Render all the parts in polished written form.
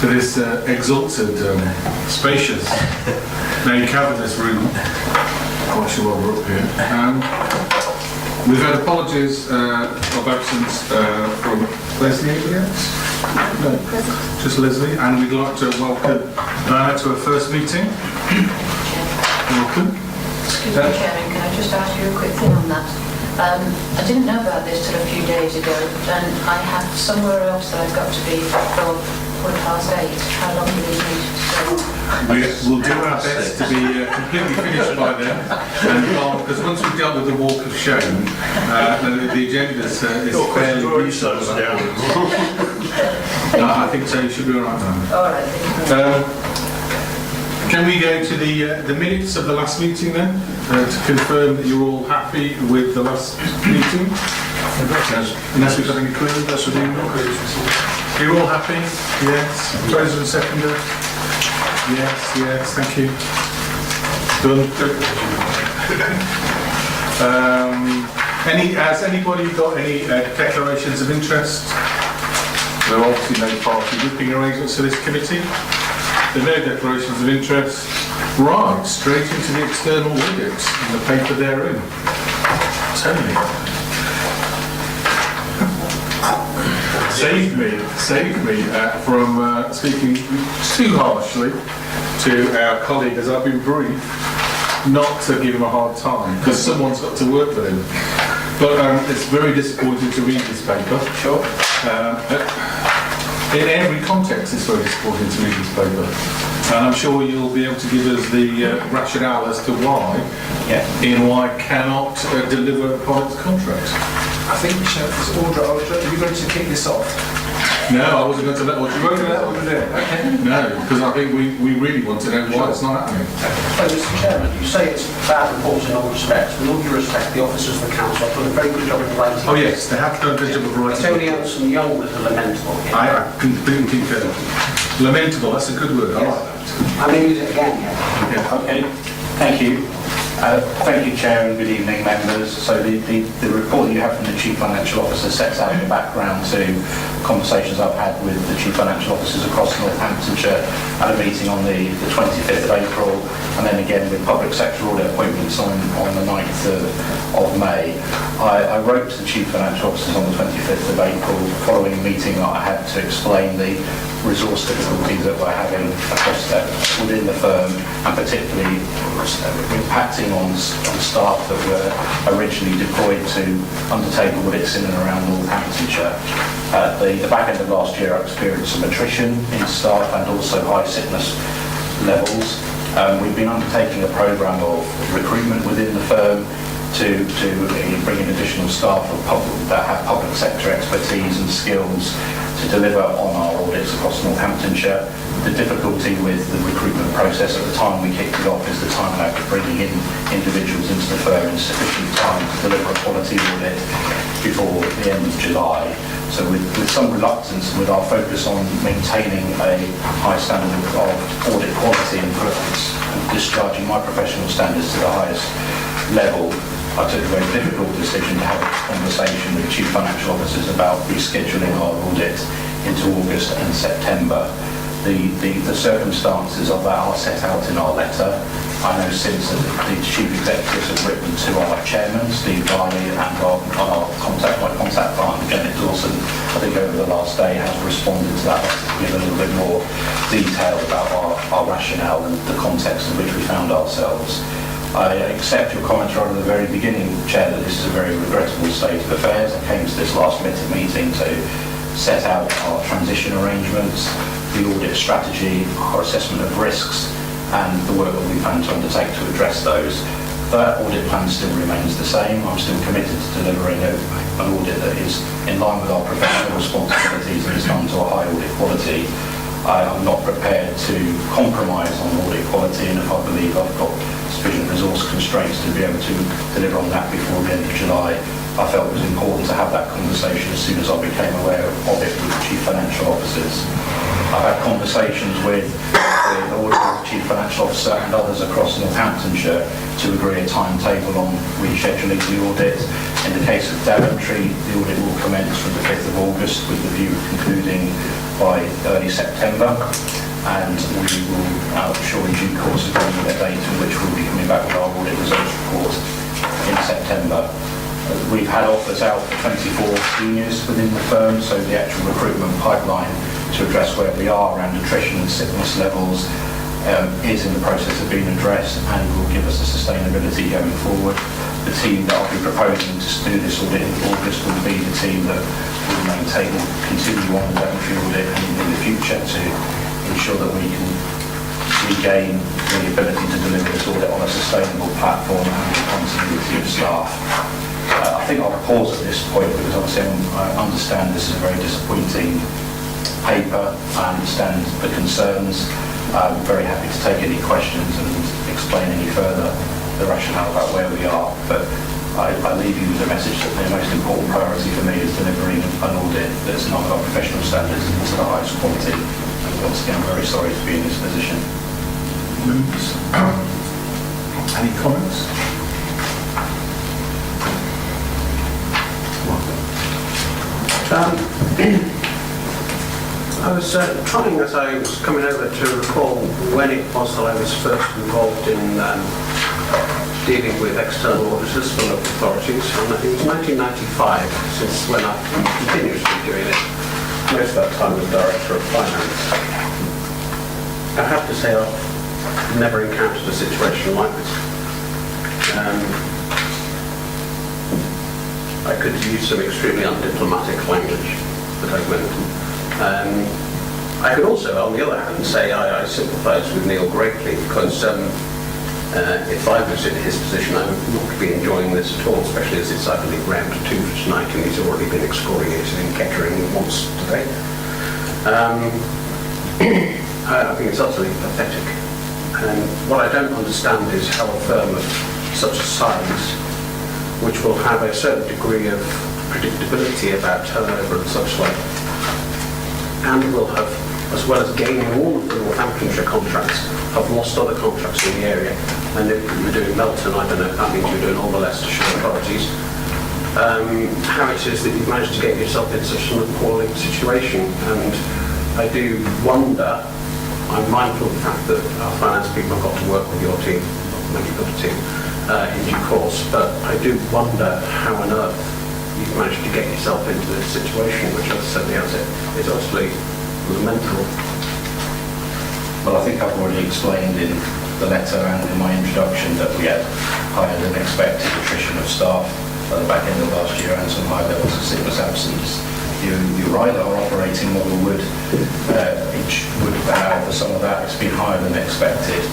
to this exalted, spacious, now cavernous room. Quite sure why we're up here. We've had apologies of absence from Leslie. Anybody else? No, just Leslie. And we'd like to welcome Diana to her first meeting. Welcome. Excuse me, Chairman, can I just ask you a quick thing on that? I didn't know about this till a few days ago, and I have somewhere else that I've got to be for 8:15. How long do we need? We'll do our best to be completely finished by then, and because once we've dealt with the walk of shame, the agenda is fairly reasonable. I think so. You should be all right now. All right, thank you. Can we go to the minutes of the last meeting then, to confirm that you're all happy with the last meeting? Unless we've got any queries, that's what you're all happy? Yes. President, seconder? Yes, thank you. Done. Has anybody got any declarations of interest? There are obviously no party whipping arrangements for this committee. There are no declarations of interest. Right, straight into the external audit and the paper therein. Tony. Saved me from speaking too harshly to our colleague, as I've been briefed, not to give him a hard time, because someone's got to work for him. But it's very disappointing to read this paper. Sure. In every context, it's very disappointing to read this paper. And I'm sure you'll be able to give us the rationale as to why EY cannot deliver upon its contract. I think this order, are you going to kick this off? No, I wasn't going to let Audrey You won't let Audrey do it? Okay. No, because I think we really want to know why it's not happening. So, Mr. Chairman, you say it's bad reports in all respects. With all due respect, the officers of the council have done a very good job of writing. Oh yes, they have done a good job of writing. Tony Anderson Young was lamentable. I completely concur. Lamentable, that's a good word, I like that. I'm going to use it again, yeah. Okay, thank you. Thank you, Chair, and good evening, members. So the report that you have from the Chief Financial Officer sets out the background to conversations I've had with the Chief Financial Officers across Northamptonshire at a meeting on the 25th of April, and then again with public sector audit appointments on the 9th of May. I wrote to the Chief Financial Officers on the 25th of April following a meeting that I had to explain the resource difficulties that we're having within the firm, and particularly impacting on staff that were originally deployed to undertake audits in and around Northamptonshire. The back end of last year I experienced some attrition in staff and also high sickness levels. We've been undertaking a programme of recruitment within the firm to bring in additional staff that have public sector expertise and skills to deliver on our audits across Northamptonshire. The difficulty with the recruitment process at the time we kicked it off is the time lag of bringing in individuals into the firm in sufficient time to deliver a quality audit before the end of July. So with some reluctance, with our focus on maintaining a high standard of audit quality and discharging my professional standards to the highest level, I took a very difficult decision to have a conversation with the Chief Financial Officers about rescheduling our audit into August and September. The circumstances of that are set out in our letter. I know since that the Chief Executives have written to our Chairman, Steve Barney, and my contact partner, Janet Dawson, I think over the last day has responded to that to give a little bit more detail about our rationale and the context in which we found ourselves. I accept your comments right at the very beginning, Chair, that this is a very regrettable state of affairs. I came to this last meeting to set out our transition arrangements, the audit strategy, our assessment of risks, and the work that we plan to undertake to address those. That audit plan still remains the same. I'm still committed to delivering an audit that is in line with our professional responsibilities and is done to a high audit quality. I'm not prepared to compromise on audit quality, and if I believe I've got sufficient resource constraints to be able to deliver on that before the end of July, I felt it was important to have that conversation as soon as I became aware of it with the Chief Financial Officers. I've had conversations with the auditor, the Chief Financial Officer and others across Northamptonshire to agree a timetable on rescheduling the audit. In the case of Daventry, the audit will commence from the 5th of August with the view of concluding by early September, and we will, sure in due course, agree with a date in which we'll be coming back with our audit results report in September. We've had offers out for 24 seniors within the firm, so the actual recruitment pipeline to address where we are around attrition and sickness levels is in the process of being addressed and will give us a sustainability going forward. The team that I'll be proposing to do this audit in August will be the team that will maintain and continue on the Daventry audit in the future to ensure that we can regain the ability to deliver this audit on a sustainable platform and with continuity of staff. I think I'll pause at this point because obviously I understand this is a very disappointing paper. I understand the concerns. I'm very happy to take any questions and explain any further the rationale about where we are. But I leave you with a message that the most important priority for me is delivering an audit that's not got professional standards and to the highest quality. And once again, I'm very sorry to be in this position. Any comments? I was trying as I was coming over to recall when it was that I was first involved in dealing with external auditors for local authorities, and it was 1995, since when I've been continuously doing it. Most of that time as Director of Finance. I have to say I've never encountered a situation like this. I could use some extremely undiplomatic language, but I won't. I could also, on the other hand, say I sympathise with Neil greatly, because if I was in his position, I would not be enjoying this at all, especially as it's, I believe, round 2 for tonight, and he's already been excoriated in Kettering once today. I think it's utterly pathetic. And what I don't understand is how a firm of such a size, which will have a certain degree of predictability about turnover and such like, and will have, as well as gaining all of the Northamptonshire contracts, have lost other contracts in the area. And if you're doing Melton, I don't know if that means you're doing all the Leicestershire authorities. How it is that you've managed to get yourself in such an appalling situation. And I do wonder, I'm mindful of the fact that our finance people have got to work with your team, not you've got a team, in due course, but I do wonder how on earth you've managed to get yourself into this situation, which, as I said at the outset, is utterly lamentable. Well, I think I've already explained in the letter and in my introduction that we had higher than expected attrition of staff at the back end of last year and some high levels of sickness absence. You're right, our operating model would allow for some of that. It's been higher than expected,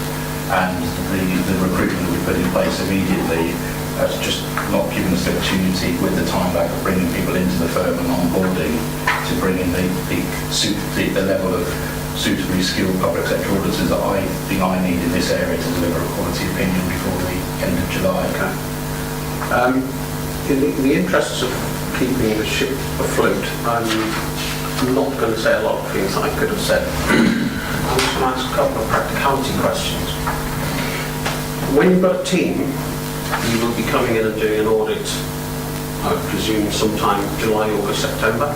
and the recruitment we put in place immediately has just not given us the opportunity, with the time back of bringing people into the firm and onboarding, to bring in the level of suitably skilled public sector auditors that I think I need in this area to deliver a quality opinion before the end of July. Okay. In the interests of keeping the ship afloat, I'm not going to say a lot of things I could have said. I'm just going to ask a couple of practicality questions. When you've got a team, you will be coming in and doing an audit, I presume sometime July, August, September,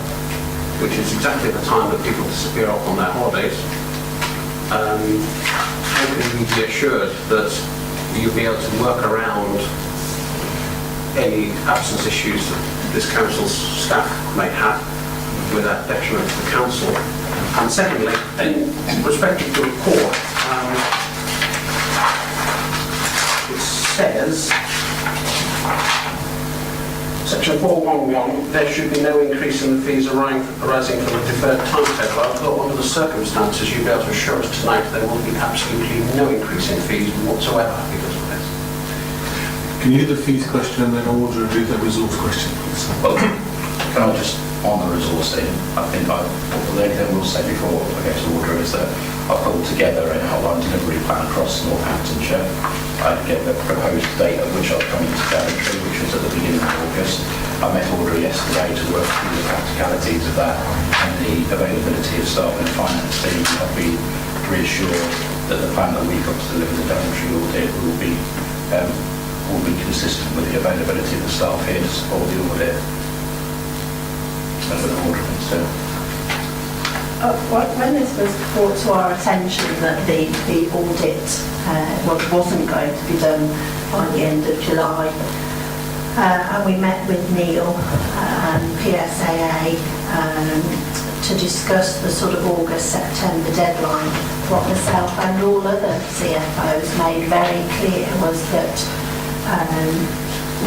which is exactly the time that people disappear off on their holidays. How can you be assured that you'll be able to work around any absence issues that this council's staff may have without detriment to the council? And secondly, in respect of the report, it says, Section 411, there should be no increase in the fees arising from a deferred timetable. I thought under the circumstances you'd be able to assure us tonight there will be absolutely no increase in fees whatsoever because of this. Can you do the fees question and then order and do the resource question, please? Well, can I just, on the resource thing, I think what the only thing I will say before I get to order is that I've pulled together an outline delivery plan across Northamptonshire. I get the proposed date at which I'll come into Daventry, which was at the beginning of August. I met Audrey yesterday to work through the practicalities of that and the availability of staff and finance team. I've been reassured that the plan that we've got to deliver the Daventry audit will be consistent with the availability of the staff here to support the audit. And with the order concern. When this was brought to our attention that the audit wasn't going to be done by the end of July, and we met with Neil and PSAA to discuss the sort of August-September deadline, what myself and all other CFOs made very clear was that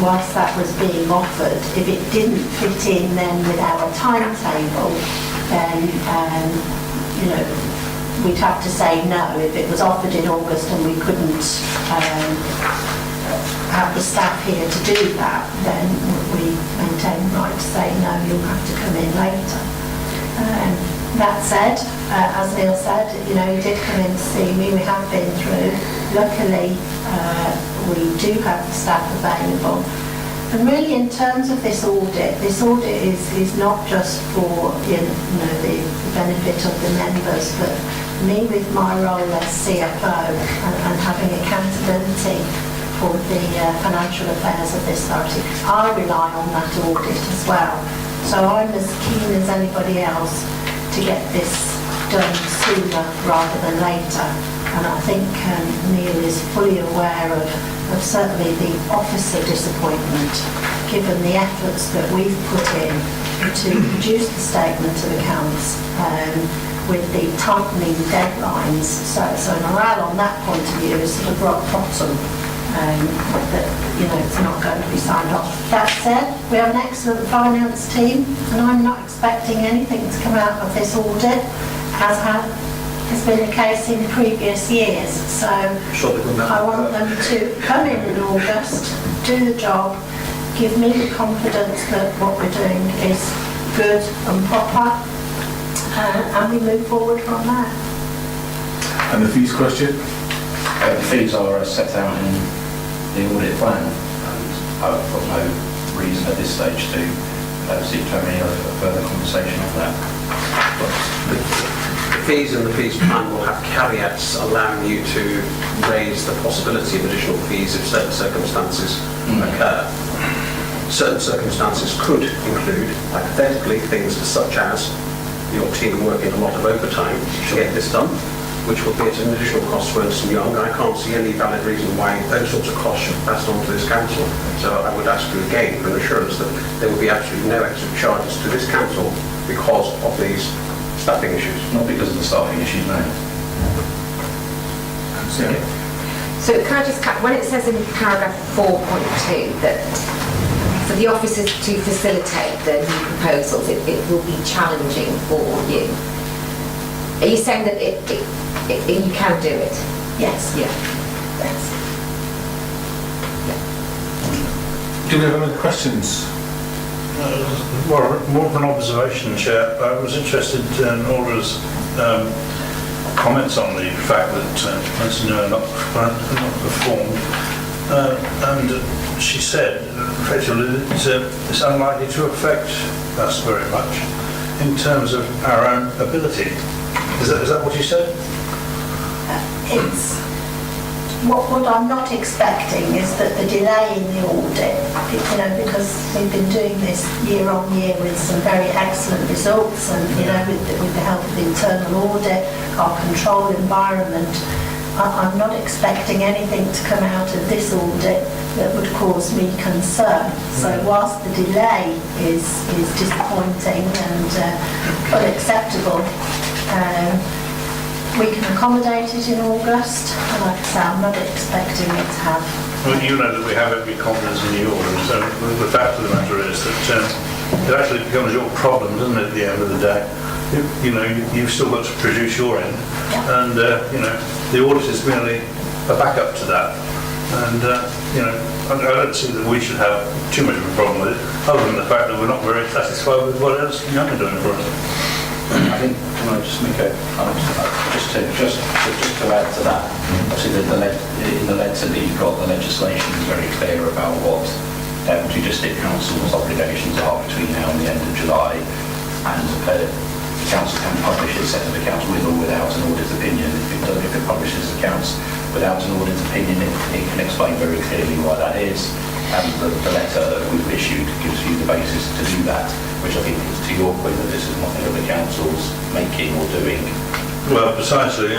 whilst that was being offered, if it didn't fit in then with our timetable, then we'd have to say no. If it was offered in August and we couldn't have the staff here to do that, then we maintain the right to say no, you'll have to come in later. That said, as Neil said, he did come in to see me. We have been through. Luckily, we do have the staff available. And really, in terms of this audit is not just for the benefit of the members, but me with my role as CFO and having accountability for the financial affairs of this authority, I rely on that audit as well. So I'm as keen as anybody else to get this done sooner rather than later. And I think Neil is fully aware of certainly the officer disappointment, given the efforts that we've put in to produce the statement of accounts with the tightening deadlines. So morale on that point of view is sort of rock bottom, that it's not going to be signed off. That said, we have an excellent finance team, and I'm not expecting anything to come out of this audit, as has been the case in previous years. So I want them to come in August, do the job, give me the confidence that what we're doing is good and proper, and we move forward from there. And the fees question? The fees are set out in the audit plan, and I've got no reason at this stage to seek to have any further conversation on that. The fees and the fees plan will have caveats allowing you to raise the possibility of additional fees if certain circumstances occur. Certain circumstances could include, hypothetically, things such as your team working a lot of overtime to get this done, which will be at an additional cost for Ernst & Young. I can't see any valid reason why those sorts of costs should be passed on to this council. So I would ask you again for an assurance that there will be absolutely no extra charges to this council because of these staffing issues. Not because of the staffing issues, no. So can I just, when it says in paragraph 4.2 that for the officers to facilitate the new proposals, it will be challenging for you. Are you saying that you can do it? Yes. Yeah. Yes. Do we have any questions? More of an observation, Chair. I was interested in Aura's comments on the fact that Ernst & Young are not performed, and she said effectively that it's unlikely to affect us very much in terms of our own ability. Is that what you said? It's what I'm not expecting is that the delay in the audit, because we've been doing this year on year with some very excellent results, and with the help of the internal audit, our control environment, I'm not expecting anything to come out of this audit that would cause me concern. So whilst the delay is disappointing and unacceptable, we can accommodate it in August, and like I say, I'm not expecting it to have. Well, you know that we have every confidence in the order, so the fact of the matter is that it actually becomes your problem, doesn't it, at the end of the day? You've still got to produce your end, and the audit is merely a backup to that. And I don't see that we should have too much of a problem with it, other than the fact that we're not very satisfied with what else you have been doing for us. I think, can I just make just to add to that, obviously in the letter that you've got, the legislation is very clear about what Daventry District Council's obligations are between now and the end of July, and the council can publish its set of accounts with or without an audit opinion. If it publishes accounts without an audit opinion, it can explain very clearly why that is, and the letter that we've issued gives you the basis to do that. which I think is to your point that this is nothing that the council's making or doing. Well, precisely,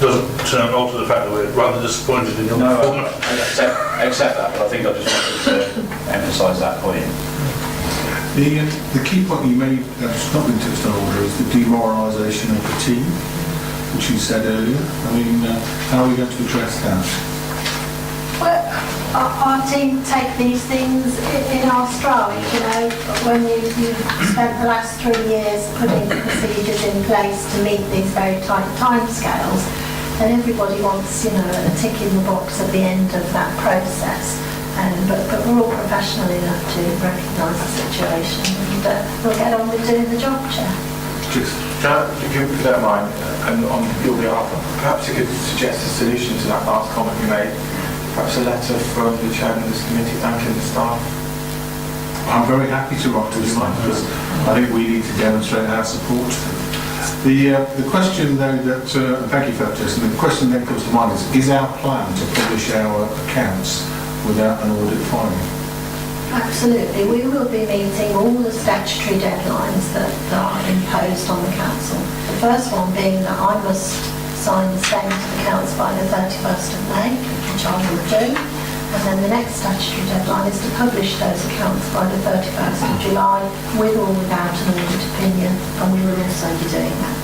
doesn't alter the fact that we're rather disappointed in your performance. I accept that, but I think I just wanted to emphasise that point. The key point you made, that's not been touched on order, is the demoralisation of the team, which you said earlier. I mean, how are we going to address that? Well, our team take these things in our stride, you know, when you've spent the last 3 years putting procedures in place to meet these very tight timescales, then everybody wants, you know, a tick in the box at the end of that process. But we're all professional enough to recognise the situation and we'll get on with doing the job, Chair. If you don't mind, and on your behalf, perhaps you could suggest a solution to that last comment you made. Perhaps a letter from the chairman of this committee thanking the staff. I'm very happy to write to this man because I think we need to demonstrate our support. The question though that, thank you for that, Jason, the question then comes to mind is our plan to publish our accounts without an audit filing? Absolutely. We will be meeting all the statutory deadlines that are imposed on the council. The first one being that I must sign the statement of accounts by the 31st of May, which I will do. And then the next statutory deadline is to publish those accounts by the 31st of July, with or without an audit opinion, and we will also be doing that.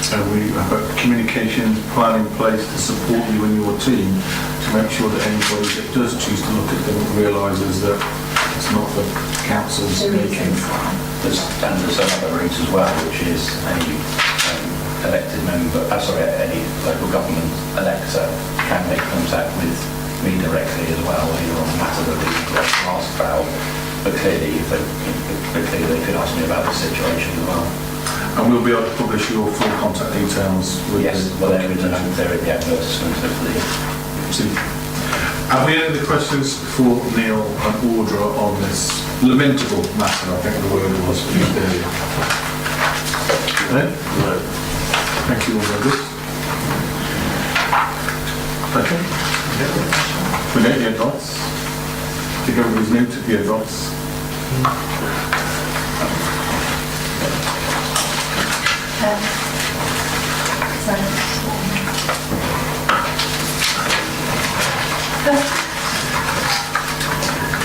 So we have a communications plan in place to support you and your team to make sure that anybody that does choose to look at them realises that it's not the council's making. There's another route as well, which is any elected member, any local government elector can make contact with me directly as well, either on a matter that we've asked about, but clearly they could ask me about the situation as well. And we'll be able to publish your full contact details with they're in the advertisement of the... Have we any other questions for Neil and Audra on this lamentable matter, I think the word was used earlier? No? Thank you all very much. Okay. We get the advice. I think everybody's noted the advice.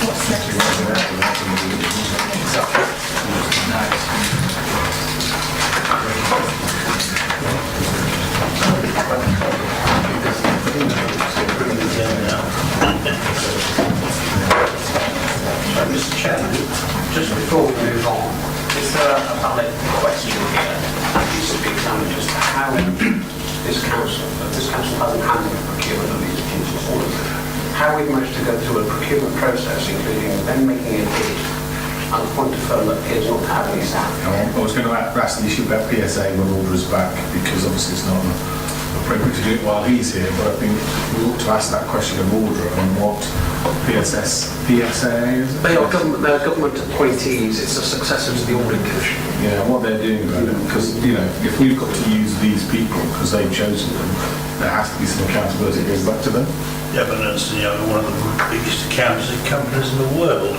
What's next? Mr. Chairman, just before we move on, is there a valid question here that needs to be examined as to how this council hasn't handled the procurement of these pieces of order? How we've managed to go through a procurement process, including then making a bid, and the point of firm that appears not to have any staff. I was going to ask the issue about PSA when Audra's back, because obviously it's not appropriate to do it while he's here, but I think we ought to ask that question of Audra on what PSA is. They are government appointees, it's a successor to the Audit Commission. Yeah, what they're doing about it, because, you know, if we've got to use these people because they've chosen them, there has to be some accountability that goes back to them. Yeah, but Ernst & Young are one of the biggest accountancy companies in the world.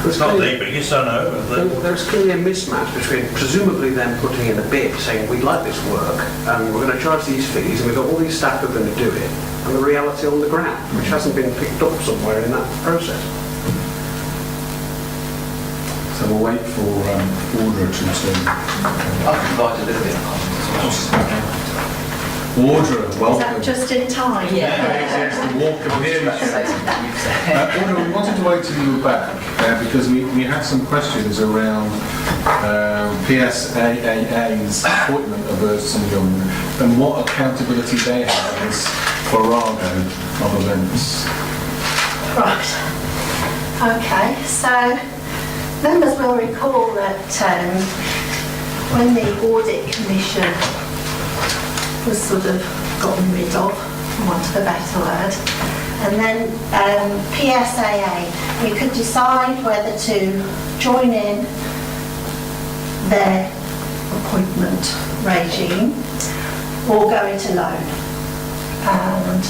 It's not the biggest, I know. There's clearly a mismatch between presumably them putting in a bid saying we'd like this work and we're going to charge these fees and we've got all these staff who are going to do it, and the reality on the ground, which hasn't been picked up somewhere in that process. So we'll wait for Audra to return. I can provide a little bit of context. Audra, Is welcome. that just in time? Yes, the walk of here. Audra, we wanted to wait till you were back because we had some questions around PSAA's appointment of Ernst & Young and what accountability they have in this farrago of events. Right. Okay, so members will recall that when the Audit Commission was sort of gotten rid of, for want of a better word, and then PSAA, we could decide whether to join in their appointment regime or go it alone. And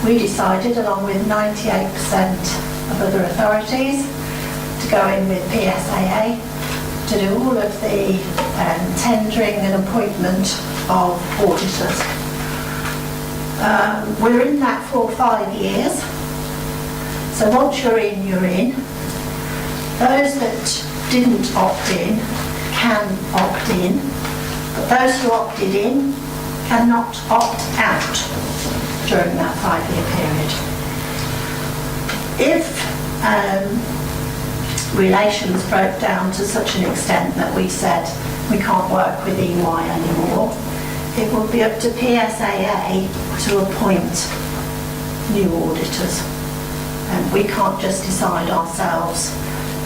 we decided, along with 98% of other authorities, to go in with PSAA, to do all of the tendering and appointment of auditors. We're in that for 5 years. So once you're in, you're in. Those that didn't opt in can opt in, but those who opted in cannot opt out during that 5-year period. If relations broke down to such an extent that we said we can't work with EY anymore, it would be up to PSAA to appoint new auditors. And we can't just decide ourselves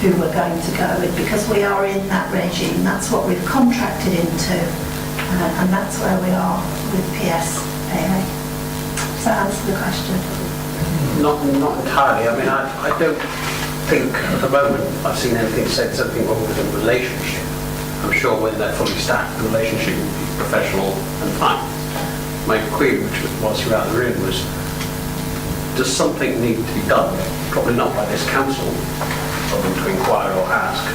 who we're going to go with, because we are in that regime. That's what we've contracted into, and that's where we are with PSAA. Does that answer the question? Not entirely. I mean, I don't think at the moment I've seen anything said something wrong with the relationship. I'm sure when they're fully staffed, the relationship will be professional and fine. My query, which was throughout the room, was, does something need to be done, probably not by this council, or to inquire or ask,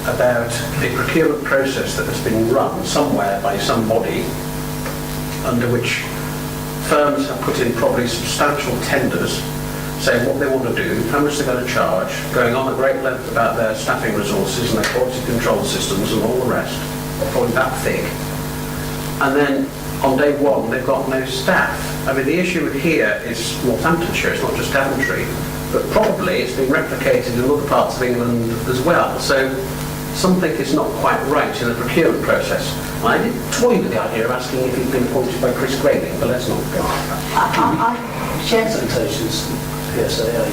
about the procurement process that has been run somewhere by somebody, under which firms have put in probably substantial tenders, saying what they want to do, how much they're going to charge, going on at great length about their staffing resources and their quality control systems and all the rest, probably that thick. And then on day one, they've got no staff. I mean, the issue here is Northamptonshire, it's not just Daventry, but probably it's been replicated in other parts of England as well. So something is not quite right in the procurement process. I did toy with the idea of asking if he'd been appointed by Chris Grayling, but let's not go on that. Presentations, PSAA.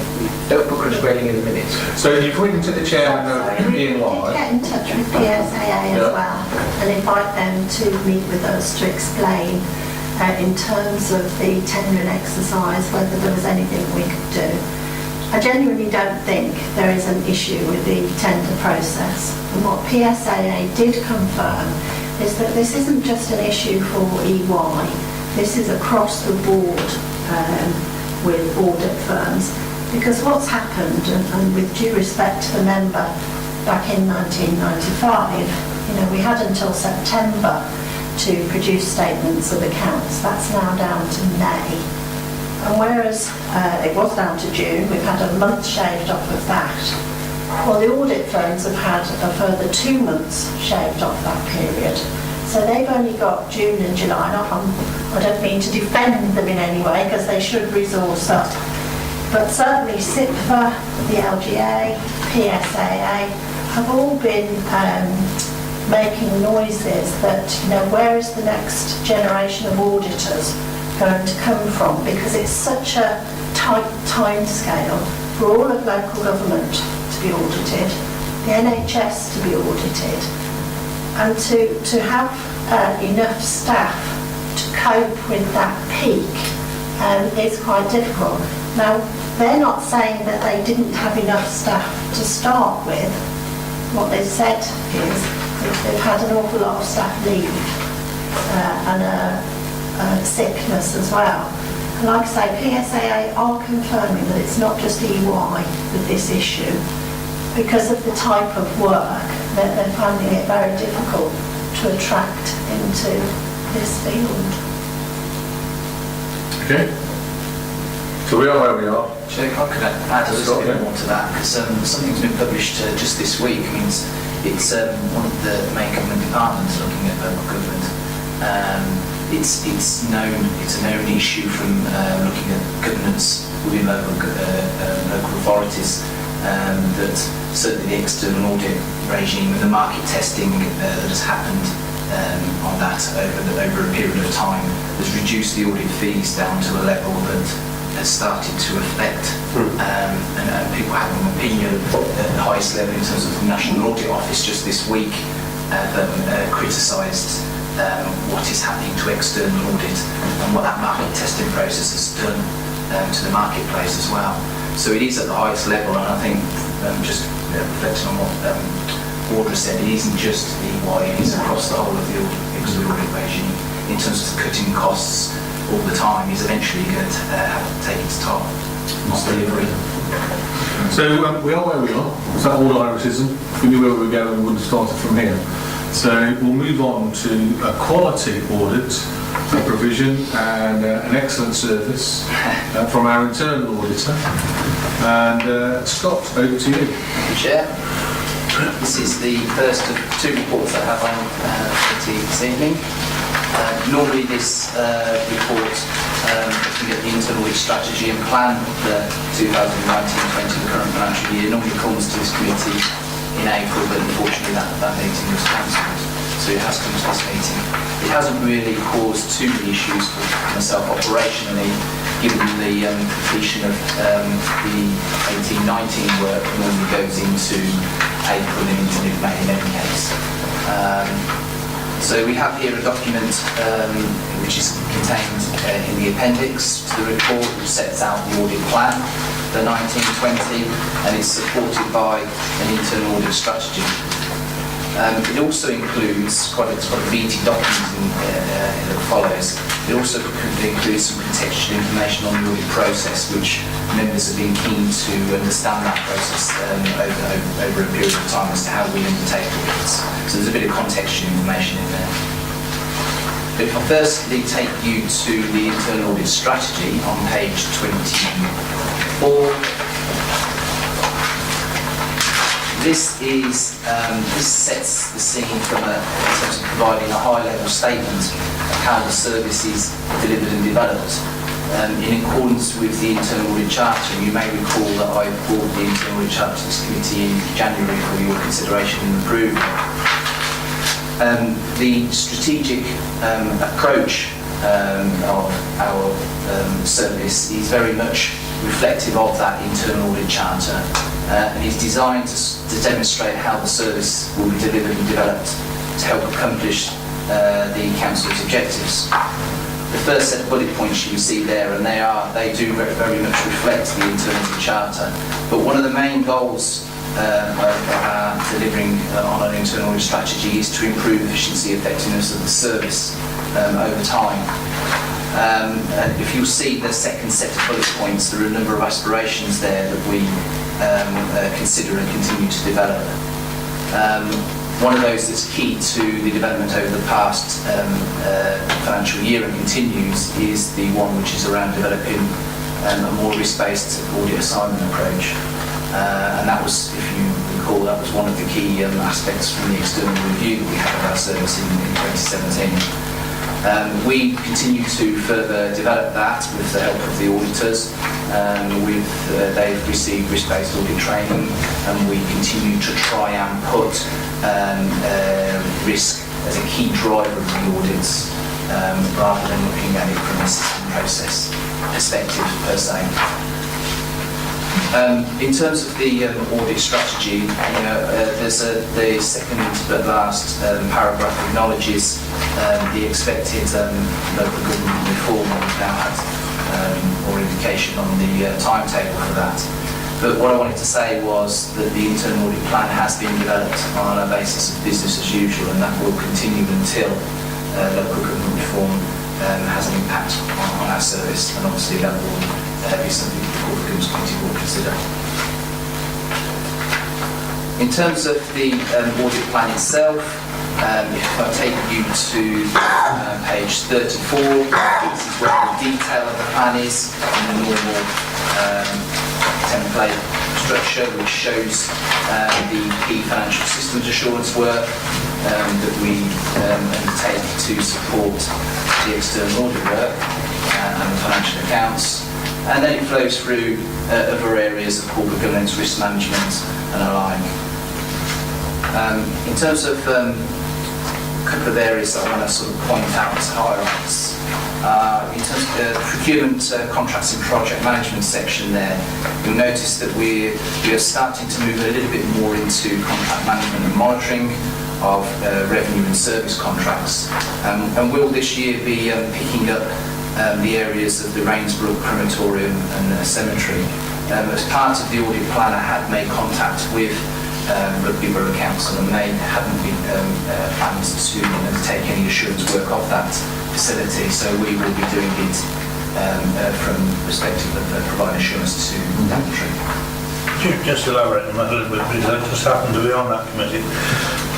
Don't put Chris Grayling in the minutes. So you've written to the chairman of We EY. get in touch with PSAA as well and invite them to meet with us to explain in terms of the tendering exercise whether there was anything we could do. I genuinely don't think there is an issue with the tender process. And what PSAA did confirm is that this isn't just an issue for EY, this is across the board with audit firms. Because what's happened, and with due respect to the member, back in 1995, we had until September to produce statements of accounts. That's now down to May. And whereas it was down to June, we've had a month shaved off of that. Well, the audit firms have had a further 2 months shaved off that period. So they've only got June and July. I don't mean to defend them in any way, because they should resource up. But certainly SIPFA, the LGA, PSAA have all been making noises that, where is the next generation of auditors going to come from? Because it's such a tight time scale for all of local government to be audited, the NHS to be audited, and to have enough staff to cope with that peak is quite difficult. Now, they're not saying that they didn't have enough staff to start with. What they've said is that they've had an awful lot of staff leave and sickness as well. And like I say, PSAA are confirming that it's not just EY with this issue. Because of the type of work, that they're finding it very difficult to attract into this field. Okay. So we are where we are. If I could add a little bit more to that, because something's been published just this week. I mean, it's one of the main government departments looking at local government. It's a known issue from looking at governance within local authorities, that certainly the external audit regime and the market testing that has happened on that over a period of time has reduced the audit fees down to a level that has started to affect and people have an opinion at the highest level in terms of the National Audit Office just this week criticised what is happening to external audit and what that market testing process has done to the marketplace as well. So it is at the highest level, and I think just reflecting on what Audra said, it isn't just EY, it is across the whole of the external audit regime in terms of cutting costs all the time is eventually going to have to take its toll. not delivery. So we are where we are. It's that old Irishism. If we knew where we were going, we would have started from here. So we'll move on to a quality audit, a provision and an excellent service from our internal auditor. And Scott, over to you. Thank you, Chair. This is the first of two reports I have on committee this evening. Normally this report looking at the internal audit strategy and plan for the 2019-20, the current financial year, normally comes to this committee in April, but unfortunately that meeting was cancelled, so it has come to this meeting. It hasn't really caused too many issues for myself operationally, given the completion of the 18-19 work normally goes into April and into May in any case. So we have here a document which is contained in the appendix to the report, which sets out the audit plan for 19-20 and is supported by an internal audit strategy. It also includes quite a meaty document that follows. It also includes some contextual information on the audit process, which members have been keen to understand that process over a period of time as to how we undertake audits. So there's a bit of contextual information in there. But if I firstly take you to the internal audit strategy on page 24, this sets the scene in terms of providing a high-level statement of how the service is delivered and developed. In accordance with the internal audit charter, you may recall that I brought the internal audit charter to this committee in January for your consideration and approval. The strategic approach of our service is very much reflective of that internal audit charter and is designed to demonstrate how the service will be delivered and developed to help accomplish the Council's objectives. The first set of bullet points you see there, and they do very much reflect the internal audit charter, but one of the main goals of delivering on an internal audit strategy is to improve efficiency and effectiveness of the service over time. If you see the second set of bullet points, there are a number of aspirations there that we consider and continue to develop. One of those that's key to the development over the past financial year and continues is the one which is around developing a more risk-based audit assignment approach. And that was, if you recall, that was one of the key aspects from the external review that we had of our service in 2017. We continue to further develop that with the help of the auditors. They've received risk-based audit training, and we continue to try and put risk as a key driver of the audits, rather than looking at it from a system process perspective per se. In terms of the audit strategy, there's the second but last paragraph acknowledges the expected local government reform, and we've now had more indication on the timetable for that. But what I wanted to say was that the internal audit plan has been developed on a basis of business as usual, and that will continue until local government reform has an impact on our service, and obviously that will be something the Corporate Governance Committee will consider. In terms of the audit plan itself, if I take you to page 34, this is where the detail of the plan is in the normal template structure, which shows the key financial systems assurance work that we undertake to support the external audit work and the financial accounts. And then it flows through other areas of corporate governance, risk management and alike. In terms of a couple of areas that I want to sort of point out as highlights, in terms of the procurement contracts and project management section there, you'll notice that we are starting to move a little bit more into contract management and monitoring of revenue and service contracts, and will this year be picking up the areas of the Rainsborough crematorium and cemetery. As part of the audit plan, I had made contact with Rugby Borough Council, and they hadn't been planned to undertake any assurance work of that facility, so we will be doing it from the perspective of providing assurance to Daventry. Just elaborate on that a little bit, because I just happen to be on that committee.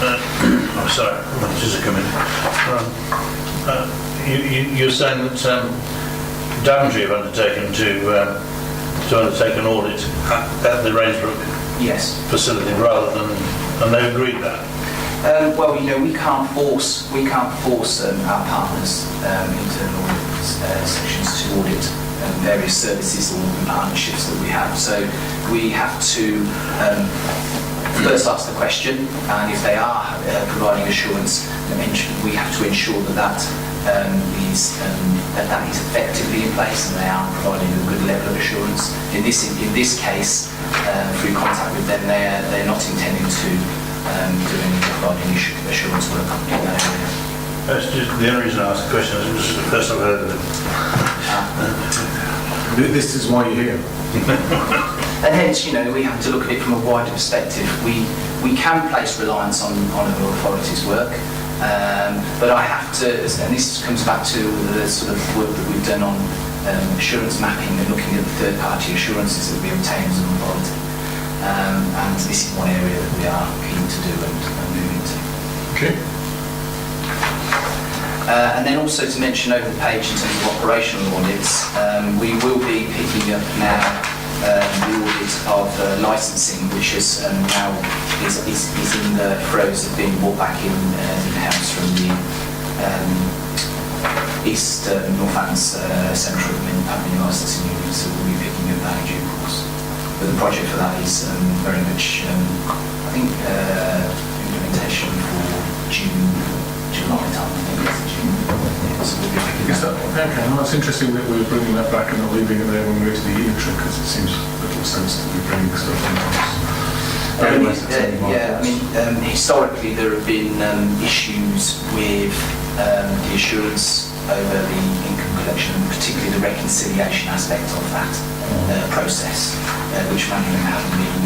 It is a committee. You're saying that Daventry have undertaken to undertake an audit at the Rainsbrook facility rather than, and they agreed that? Well, we can't force our partners, internal audit sections, to audit various services or partnerships that we have. So we have to first ask the question, and if they are providing assurance, we have to ensure that is effectively in place and they are providing a good level of assurance. In this case, through contact with them, they're not intending to do any providing assurance work in that area. That's just the only reason I asked the question is it was the first I've heard of it. This is why you're here. And hence, we have to look at it from a wider perspective. We can place reliance on other authorities' work, but I have to, and this comes back to the sort of work that we've done on assurance mapping and looking at the third-party assurances that we obtain as an authority. And this is one area that we are keen to do and move into. Okay. And then also to mention over the page in terms of operational audits, we will be picking up now the audit of licensing, which is now is in the throes of being brought back in-house from the East Northants Central Admin Licensing Union, so we'll be picking up that in due course. But the project for that is very much, I think, implementation for July time, I think it's June. Yeah, so we'll be picking that up. Okay, well, it's interesting that we're bringing that back and not leaving it there when we go to the unitary, because it seems little sense to be bringing stuff in-house. Historically there have been issues with the assurance over the income collection, and particularly the reconciliation aspect of that process, which many of them haven't been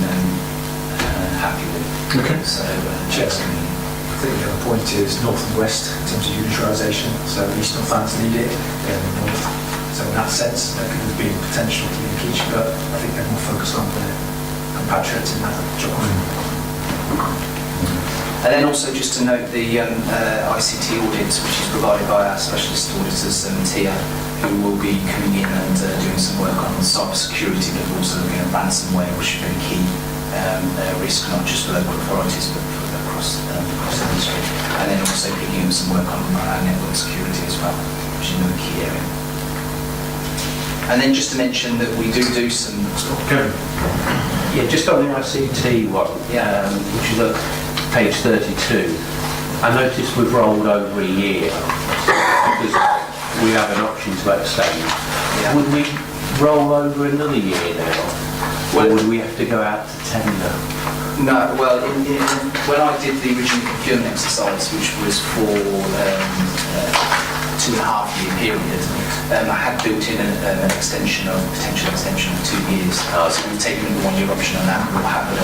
happy with. Okay. So, I think the other point is north and west in terms of unitarisation, so east Northants need it, north. So in that sense, there could have been potential linkage, but I think they're more focused on their compatriots in that geography. And then also just to note the ICT audit, which is provided by our specialist auditors, TIA, who will be coming in and doing some work on cyber security, but also looking at ransomware, which is a very key risk, not just for local authorities, but across the industry. And then also picking up some work on network security as well, which is another key area. And then just to mention that we do some... Kevin? Yeah, just on the ICT one, which is at page 32, I noticed we've rolled over a year because we have an option to extend. Yeah. Would we roll over another year now, or would we have to go out to tender? No, well, when I did the original procurement exercise, which was for 2.5-year period, I had built in an extension of potential extension of 2 years. So we've taken the 1-year option on that, and we'll have it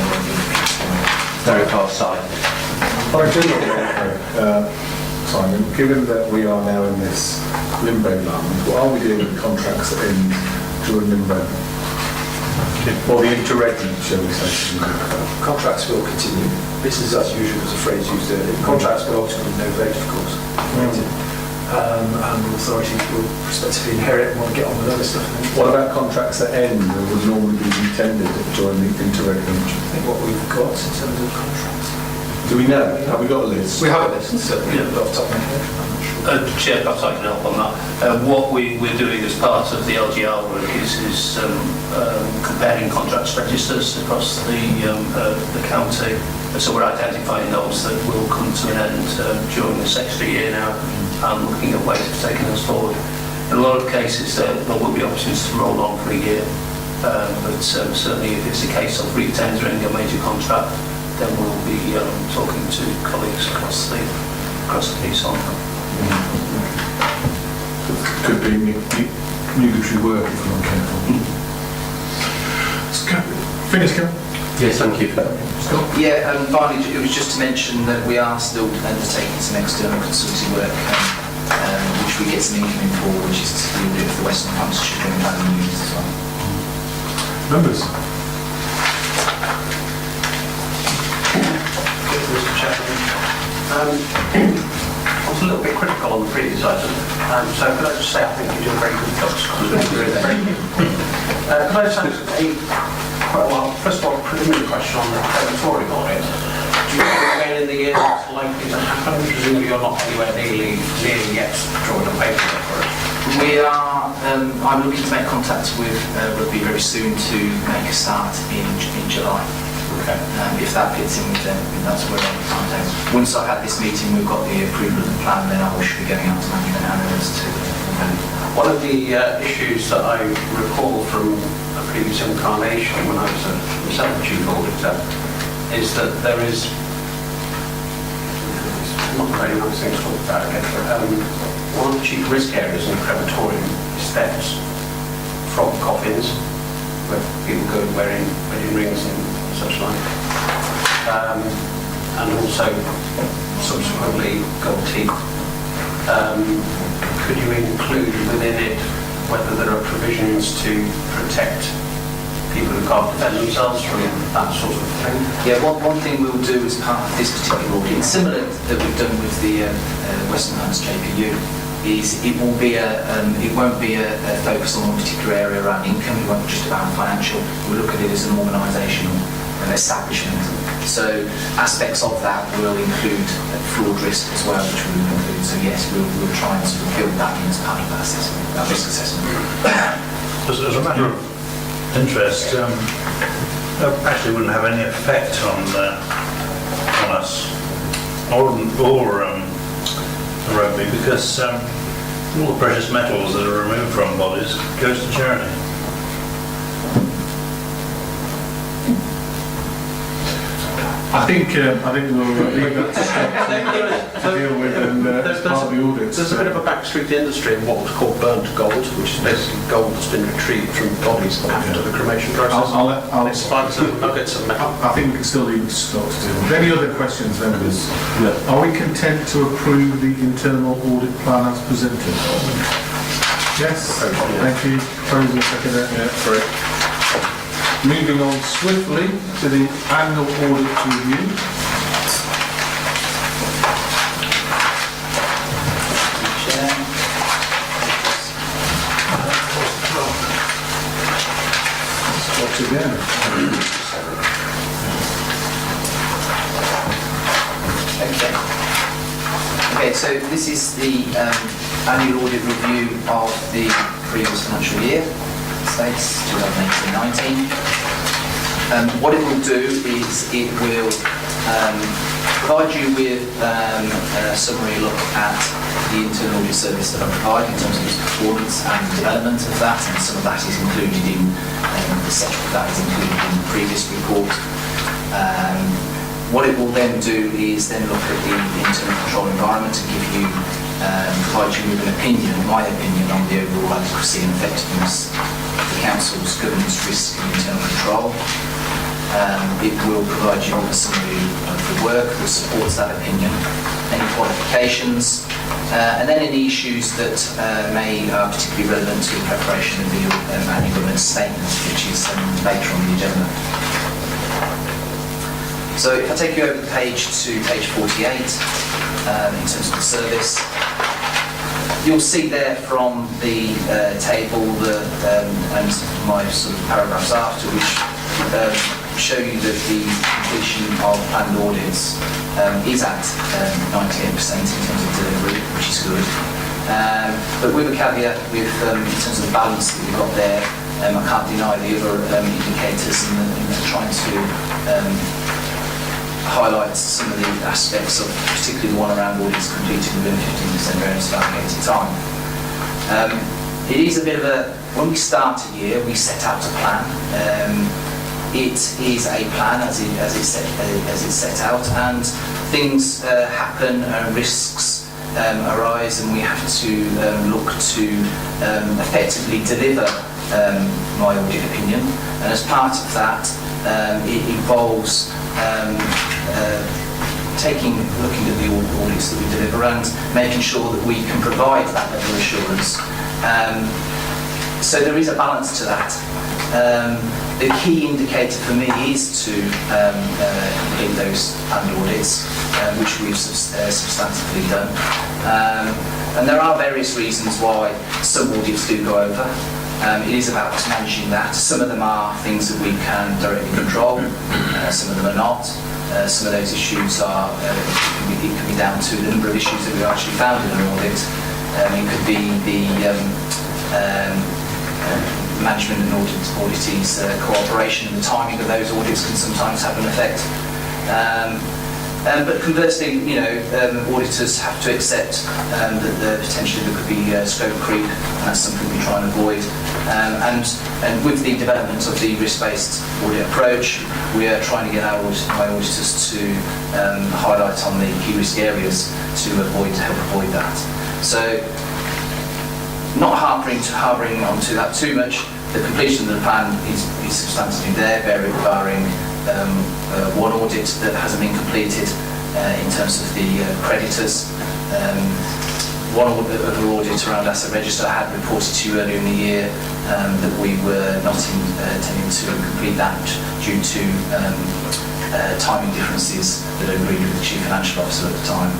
Very far sighted. Simon, given that we are now in this limbo land, what are we doing with contracts that end during limbo? Or the interregnum, shall we say? Contracts will continue. Business as usual is a phrase used earlier. Contracts will ultimately novate, of course. And the authority will prospectively inherit and want to get on with other stuff. What about contracts that end and would normally be retendered during the interregnum? I think what we've got in terms of contracts. Do we know? Have we got a list? We have a list, certainly, off the top of my head. I'm not sure. Chair, perhaps I can help on that. What we're doing as part of the LGR work is comparing contracts registers across the county. So we're identifying those that will come to an end during this extra year now, and looking at ways of taking us forward. In a lot of cases, there will be options to roll on for a year, but certainly if it's a case of re-tendering a major contract, then we'll be talking to colleagues across the piece on that. Could be military work if we're not careful. Finish, Kevin? Yes, thank you. Scott? Yeah, and finally, it was just to mention that we are still undertaking some external consulting work which we get some income for, which is to do with the West Northamptonshire Joint Planning Unit as well. Members? Mr. Chairman. I was a little bit critical on the previous item, so could I just say I think you do a very good job. Could I just ask first of all, a preliminary question on the Daventry audit. Do you think again in the year that's likely to happen? Presumably you're not anywhere nearly yet drawing a paper for it. We are, I'm looking to make contact with Rugby very soon to make a start in July. Okay. If that fits in with them, that's where I'm timetable. Once I've had this meeting, we've got the approval of the plan, then I should be going out to management analysts to. One of the issues that I recall from a previous incarnation when I was myself a chief auditor is that there is, it's not a very nice thing to talk about again, but one of the chief risk areas in the crematorium is thefts from coffins, where people go wearing wedding rings and such like, and also subsequently gold teeth. Could you include within it whether there are provisions to protect people who can't defend themselves from that sort of thing? Yeah, one thing we'll do as part of this particular audit, similar that we've done with the Western Lands JPU, is it won't be a focus on one particular area around income. It won't be just about financial. We'll look at it as an organisational establishment. So aspects of that will include fraud risk as well, which we will include. So yes, we'll try and sort of build that in as part of that assessment, that risk assessment. As a matter of interest, actually wouldn't have any effect on us or Rugby, because all the precious metals that are removed from bodies goes to charity. I think we'll leave that to deal with and as part of the audit. There's a bit of a backstreet to industry in what was called burnt gold, which is basically gold that's been retrieved from bodies after the cremation process. It's fine to nuggets of metal. I think we can still leave it to stock still. Any other questions, members? Are we content to approve the internal audit plan as presented? Yes. Thank you. Proposal second. Yeah, correct. Moving on swiftly to the annual audit review. What's again? Okay, so this is the annual audit review of the previous financial year. States 2018-19. What it will do is it will provide you with a summary look at the internal audit service that I provide in terms of its performance and development of that, and some of that is included in the section of that is included in the previous report. What it will then do is then look at the internal control environment and give you provide you with an opinion, my opinion, on the overall adequacy and effectiveness of the Council's governance, risk and internal control. It will provide you with a summary of the work that supports that opinion, any qualifications, and then any issues that may are particularly relevant to the preparation of the annual governance statement, which is later on the agenda. So if I take you over the page to page 48, in terms of the service, you'll see there from the table and my sort of paragraphs after, which show you that the completion of planned audits is at 98% in terms of delivery, which is good. But with a caveat, with in terms of the balance that we've got there, I can't deny the other indicators and trying to highlight some of the aspects of particularly the one around audits completed within 15% variance of allocated time. It is a bit of a, when we start a year, we set out a plan. It is a plan as it's set out, and things happen, risks arise, and we have to look to effectively deliver my audit opinion. And as part of that, it involves looking at the audits that we deliver and making sure that we can provide that level of assurance. So there is a balance to that. The key indicator for me is to complete those planned audits, which we've substantively done. And there are various reasons why some audits do go over. It is about managing that. Some of them are things that we can directly control, some of them are not. Some of those issues are, it can be down to the number of issues that we actually found in an audit. It could be the management and auditees' cooperation, and the timing of those audits can sometimes have an effect. But conversely, auditors have to accept that potentially there could be scope creep, and that's something we try and avoid. And with the development of the risk-based audit approach, we are trying to get our auditors to highlight on the key risk areas to help avoid that. So, not harbouring onto that too much. The completion of the plan is substantially there, barring one audit that hasn't been completed in terms of the creditors. One other audit around asset register I had reported to you earlier in the year that we were not intending to complete that due to timing differences that I agreed with the Chief Financial Officer at the time.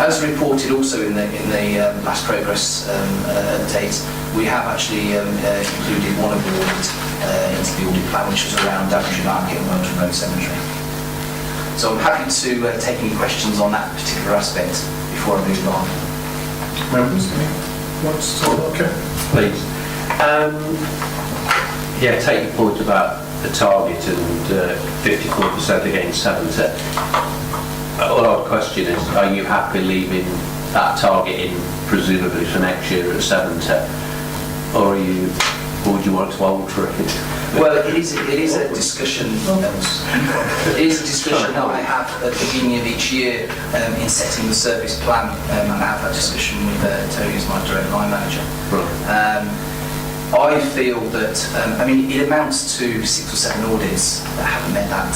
As reported also in the last progress update, we have actually included one of the audits into the audit plan, which was around Daventry Market and Welton Road Cemetery. So I'm happy to take any questions on that particular aspect before I move on. Members, want to talk? Okay. Please. Take your point about the target and 54% against 70%. All our question is, are you happy leaving that target in, presumably for next year at 70, or would you want to alter it? Well, it is a discussion. It is a discussion that I have at the beginning of each year in setting the service plan, and I have that discussion with Tony as my direct line manager. Right. I feel that, it amounts to 6 or 7 audits that haven't met that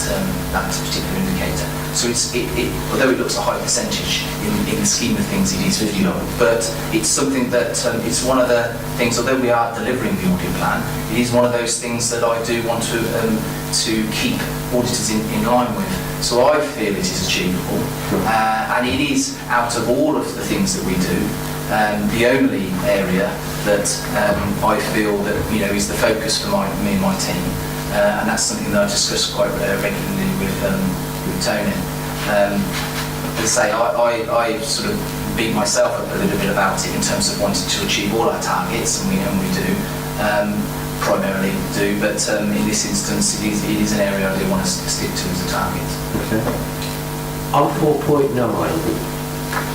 particular indicator. So although it looks a high percentage, in the scheme of things it is 50. But it's something that, it's one of the things, although we are delivering the audit plan, it is one of those things that I do want to keep auditors in line with. So I feel it is achievable, and it is, out of all of the things that we do, the only area that I feel that is the focus for me and my team, and that's something that I discuss quite regularly with Tony. As I say, I sort of beat myself up a little bit about it in terms of wanting to achieve all our targets, and we do, primarily do, but in this instance it is an area I do want to stick to as a target. Okay. On 4.9,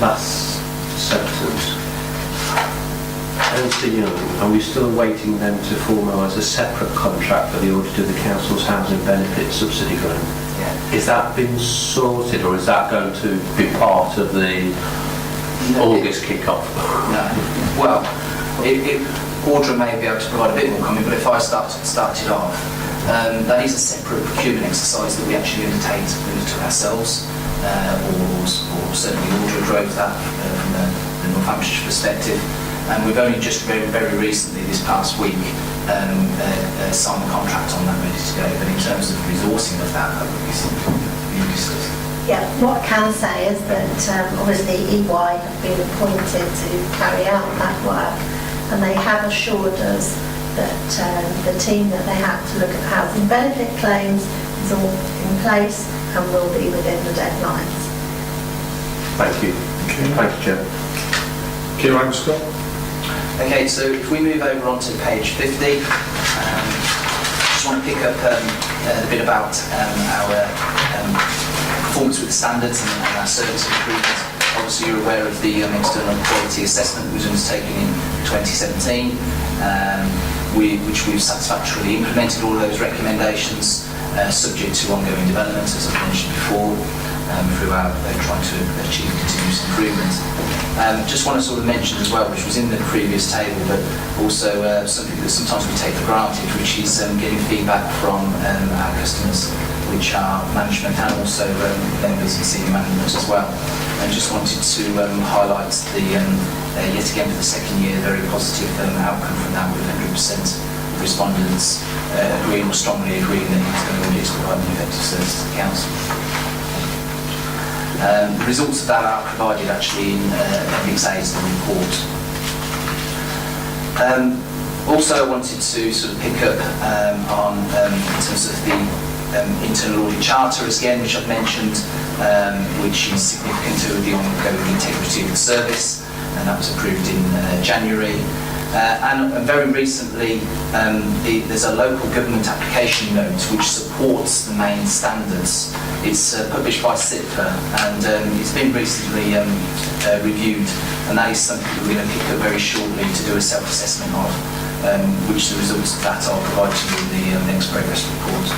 last sentence, Ernst & Young, are we still waiting them to formalise a separate contract for the audit of the council's housing benefit subsidy grant? Yeah. Is that been sorted, or is that going to be part of the August kick-off? No. Well, Audra may be able to provide a bit more comment, but if I started off, that is a separate procurement exercise that we actually undertake ourselves, or certainly Audra drove that from the North Hampshire perspective. And we've only just very recently, this past week, signed a contract on that, ready to go. But in terms of resourcing of that would be something that we discussed. Yeah, what I can say is that obviously EY have been appointed to carry out that work, and they have assured us that the team that they have to look at housing benefit claims is all in place and will be within the deadlines. Thank you. Okay. Thank you, Chair. Kieran Scott. Okay, so if we move over onto page 50, just want to pick up a bit about our performance with the standards and our service improvements. Obviously you're aware of the external quality assessment that was undertaken in 2017, which we've satisfactorily implemented all those recommendations, subject to ongoing development, as I mentioned before, through our trying to achieve continuous improvement. Just want to sort of mention as well, which was in the previous table, but also something that sometimes we take for granted, which is getting feedback from our customers. which are management and also members and senior management as well. And just wanted to highlight the, yet again for the second year, very positive outcome from that, with 100% of respondents agreeing or strongly agreeing that internal audits provide an effective service to the council. The results of that are provided actually in Appendix A to the report. Also, I wanted to sort of pick up on in terms of the internal audit charter again, which I've mentioned, which is significant to the ongoing integrity of the service, and that was approved in January. And very recently, there's a local government application note which supports the main standards. It's published by SIPA, and it's been recently reviewed, and that is something that we're going to pick up very shortly to do a self-assessment of, which the results of that I'll provide to you in the next progress report.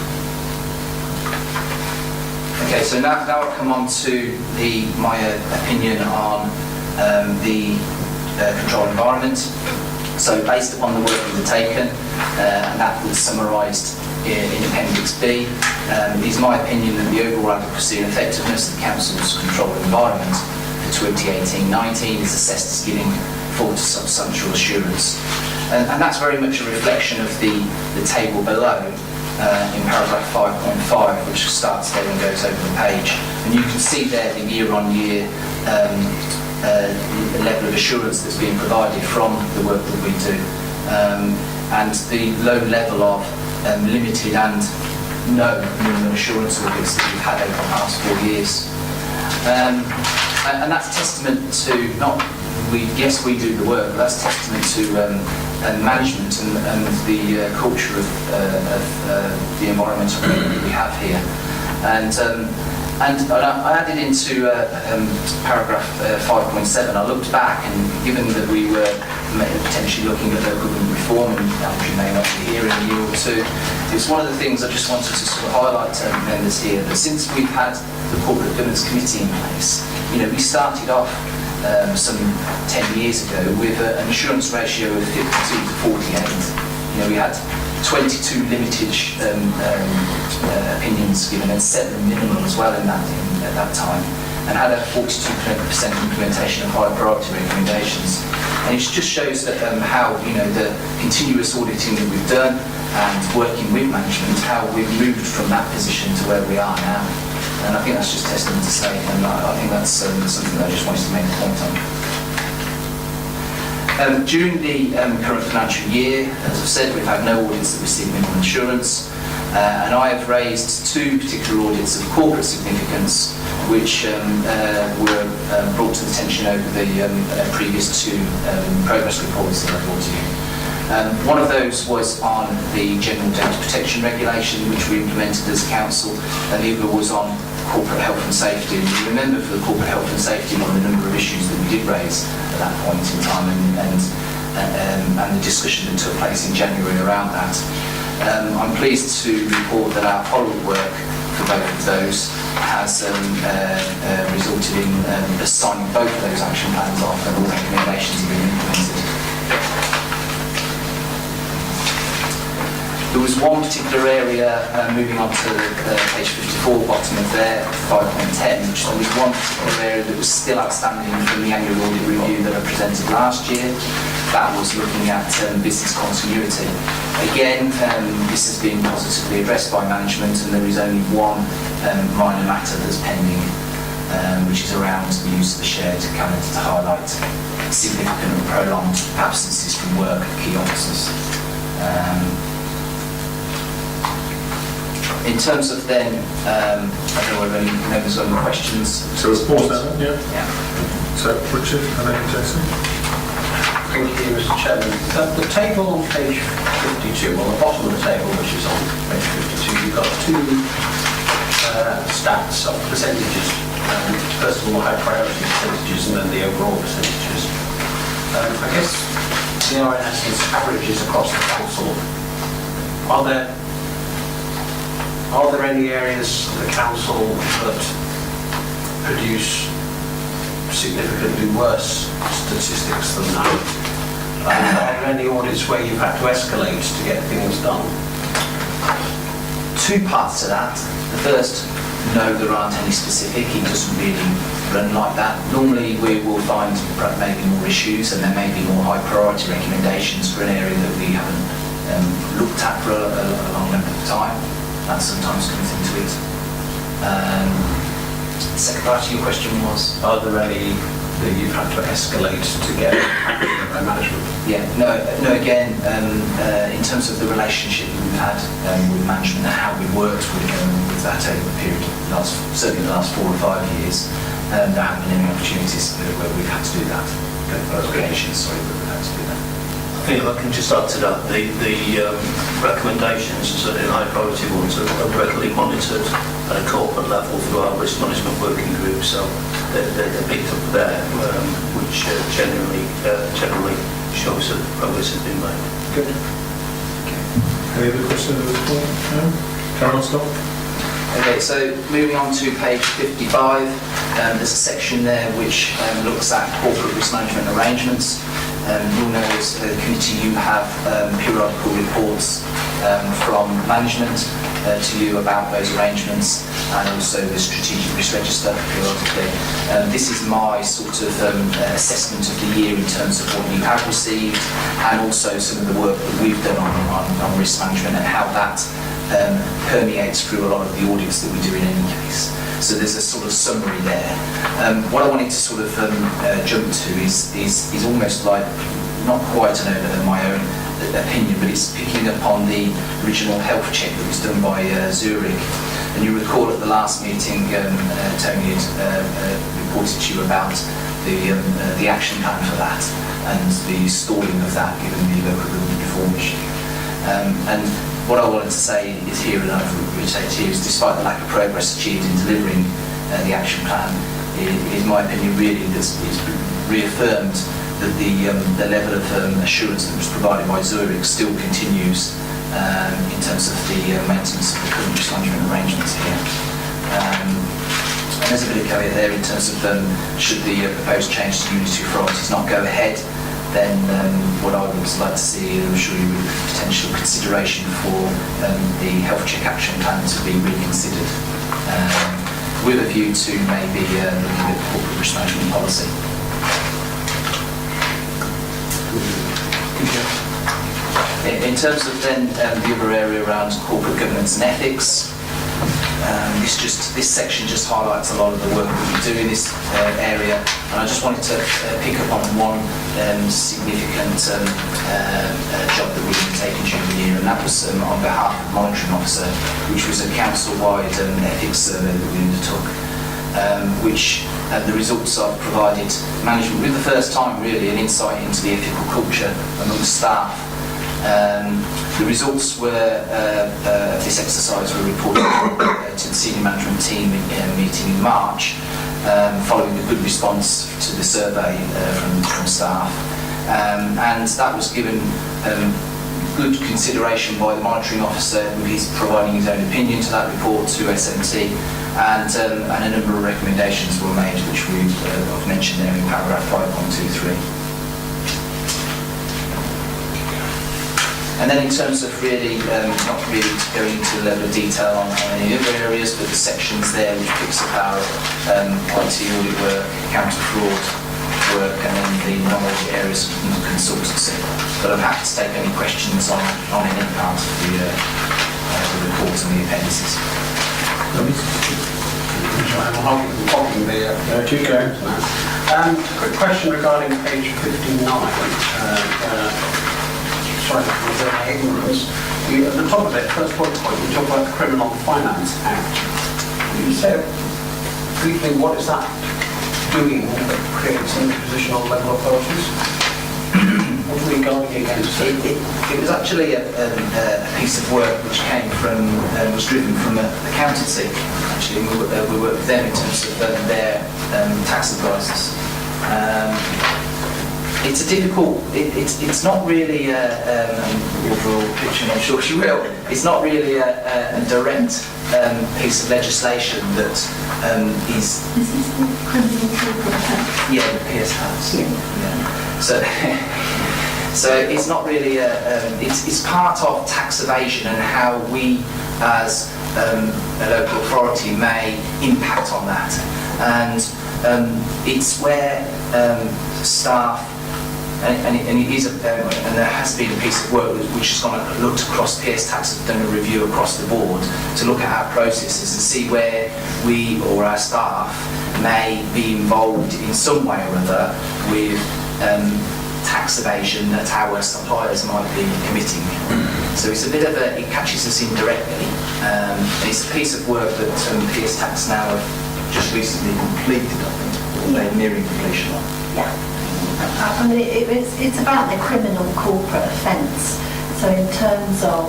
Okay, so now I'll come on to my opinion on the control environment. So based upon the work undertaken, and that was summarised in Appendix B, it is my opinion that the overall adequacy and effectiveness of the Council's control environment for 2018-19 is assessed as giving full to substantial assurance. And that's very much a reflection of the table below in paragraph 5.5, which starts there and goes over the page. And you can see there the year-on-year level of assurance that's being provided from the work that we do, and the low level of limited and no minimum assurance audits that we've had over the past 4 years. And that's testament to yes, we do the work, but that's testament to management and the culture of the environmental that we have here. And I added into paragraph 5.7, I looked back, and given that we were potentially looking at local government reform, and Daventry may not be here in a year or two, it's one of the things I just wanted to sort of highlight to members here, that since we've had the Corporate Governance Committee in place, we started off some 10 years ago with an assurance ratio of 52 to 48. We had 22 limited opinions given and 7 minimal as well at that time, and had a 42% implementation of high priority recommendations. And it just shows that how the continuous auditing that we've done and working with management, how we've moved from that position to where we are now. And I think that's just testament to say, and I think that's something that I just wanted to make a point on. During the current financial year, as I've said, we've had no audits that receive minimum assurance, and I have raised 2 particular audits of corporate significance, which were brought to the attention over the previous 2 progress reports that I brought to you. One of those was on the General Data Protection Regulation, which we implemented as Council, and the other was on corporate health and safety. And you remember, for the corporate health and safety, one of the number of issues that we did raise at that point in time, and the discussion that took place in January around that. I'm pleased to report that our follow-up work for both of those has resulted in us signing both of those action plans off, and all recommendations have been implemented. There was one particular area, moving on to page 54, bottom of there, 5.10, which there was one particular area that was still outstanding from the annual audit review that I presented last year. That was looking at business continuity. Again, this has been positively addressed by management, and there is only one minor matter that's pending, which is around the use of the shared calendar to highlight significant and prolonged absences from work of key officers. In terms of then, I don't know whether any members have any questions. So let's pause that then, yeah? Yeah. So, Richard, and then Jason. Thank you, Mr. Chairman. The table on page 52, on the bottom of the table, which is on page 52, you've got 2 stats of percentages. First of all, high priority percentages, and then the overall percentages. I guess the RNS is averages across the council. Are there any areas of the council that produce significantly worse statistics than that? Are there any audits where you've had to escalate to get things done? 2 two parts to that. The first, no, there aren't any specific. It doesn't really run like that. Normally we will find maybe more issues and there may be more high priority recommendations for an area that we haven't looked at for a long length of time. That sometimes comes into it. The second part of your question was? Are there any that you've had to escalate to get by management? Yeah, no, again, in terms of the relationship that we've had with management and how we've worked with that over the period, certainly the last 4 or 5 years, there haven't been any opportunities where we've had to do that. Occasions, sorry, but we've had to do that. I think if I can just add to that, the recommendations, certainly high priority ones, are regularly monitored at a corporate level through our risk management working group, so they're picked up there, which generally shows that progress has been made. Good. Any other questions at this point? No? Carol, Scott? Okay, so moving on to page 55, there's a section there which looks at corporate risk management arrangements. You'll know as a committee you have periodical reports from management to you about those arrangements, and also the strategic risk register periodically. This is my sort of assessment of the year in terms of what you have received, and also some of the work that we've done on risk management and how that permeates through a lot of the audits that we do in any case. So there's a sort of summary there. What I wanted to sort of jump to is almost like, not quite my own opinion, but it's picking up on the original health check that was done by Zurich. And you recall at the last meeting, Tony had reported to you about the action plan for that and the stalling of that given the local government reform issue. And what I wanted to say is here, and I've reiterated here, is despite the lack of progress achieved in delivering the action plan, in my opinion, really it's reaffirmed that the level of assurance that was provided by Zurich still continues in terms of the maintenance of the current risk management arrangements here. And there's a bit of caveat there in terms of should the proposed change to unitary authorities not go ahead, then what I would like to see, I'm sure you would, potential consideration for the health check action plan to be reconsidered with a view to maybe looking at corporate risk management policy. In terms of then the other area around corporate governance and ethics, this section just highlights a lot of the work that we do in this area, and I just wanted to pick up on one significant job that we've been taking during the year, and that was on behalf of the monitoring officer, which was a council-wide ethics survey that we undertook, which the results of provided management with the first time really an insight into the ethical culture among the staff. The results of this exercise were reported to the senior management team meeting in March, following a good response to the survey from staff, and that was given good consideration by the monitoring officer, with his providing his own opinion to that report to SMT, and a number of recommendations were made, which I've mentioned there in paragraph 5.23. And then in terms of really, not really to go into a level of detail on any other areas, but the sections there which picks up our IT audit work, counter fraud work, and then the non-audit areas of consultancy. But I'm happy to take any questions on any part of the report and the appendices. Keep going. Quick question regarding page 59. Sorry for the ignorance. At the top of it, first point, you talk about the Criminal Finance Act. Can you say briefly what is that doing that creates an imposition on local authorities? What are we guarding against? It was actually a piece of work which came from, was driven from accountancy, actually. We worked with them in terms of their tax advisors. It's a difficult, it's not really overall picture, I'm sure she will, it's not really a direct piece of legislation that is... Is this the criminal corporate tax? Yeah, the PS tax. Yeah. So it's not really, it's part of tax evasion and how we as a local authority may impact on that. And it's where staff, and it is and there has been a piece of work which has gone and looked across PS Tax, have done a review across the board to look at our processes and see where we or our staff may be involved in some way or other with tax evasion that our suppliers might be committing. So it's a bit of it catches us indirectly. And it's a piece of work that PS Tax now have just recently completed, I think, they're nearing completion on. Yeah. I mean, it's about the criminal corporate offence. So in terms of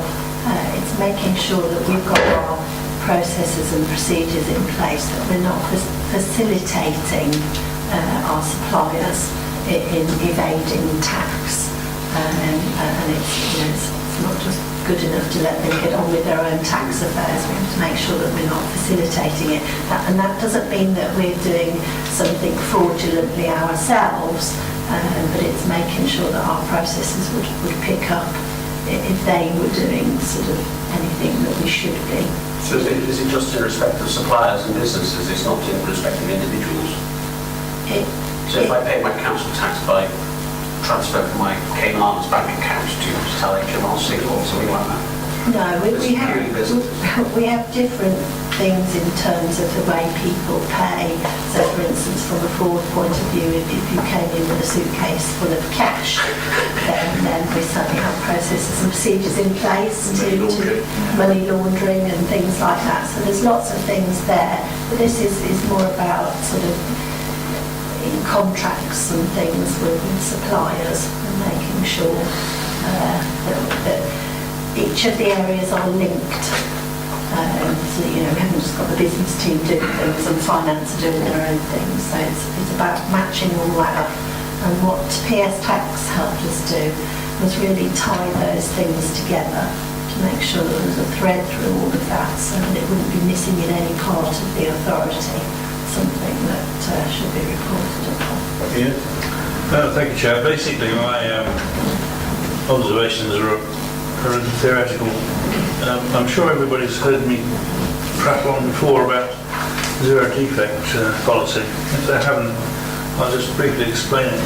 it's making sure that we've got our processes and procedures in place, that we're not facilitating our suppliers in evading tax. And it's not just good enough to let them get on with their own tax affairs. We have to make sure that we're not facilitating it. And that doesn't mean that we're doing something fraudulently ourselves, but it's making sure that our processes would pick up if they were doing sort of anything that we should be. So is it just in respect of suppliers and businesses, it's not in respect of individuals? So if I pay my council tax by transfer from my Cayman's bank account to tell HMRC or something like that? No, we have different things in terms of the way people pay. So for instance, from a fraud point of view, if you came in with a suitcase full of cash, then we certainly have processes and procedures in place to money laundering and things like that. So there's lots of things there. But this is more about sort of in contracts and things with suppliers and making sure that each of the areas are linked. So, we haven't just got the business team doing things and finance doing their own things. So it's about matching all that up. And what PS Tax helped us do was really tie those things together to make sure that there was a thread through all of that so that it wouldn't be missing in any part of the authority, something that should be reported upon. Yeah. Thank you, Chair. Basically, my observations are theoretical. I'm sure everybody's heard me prattle on before about zero defect policy. If they haven't, I'll just briefly explain it.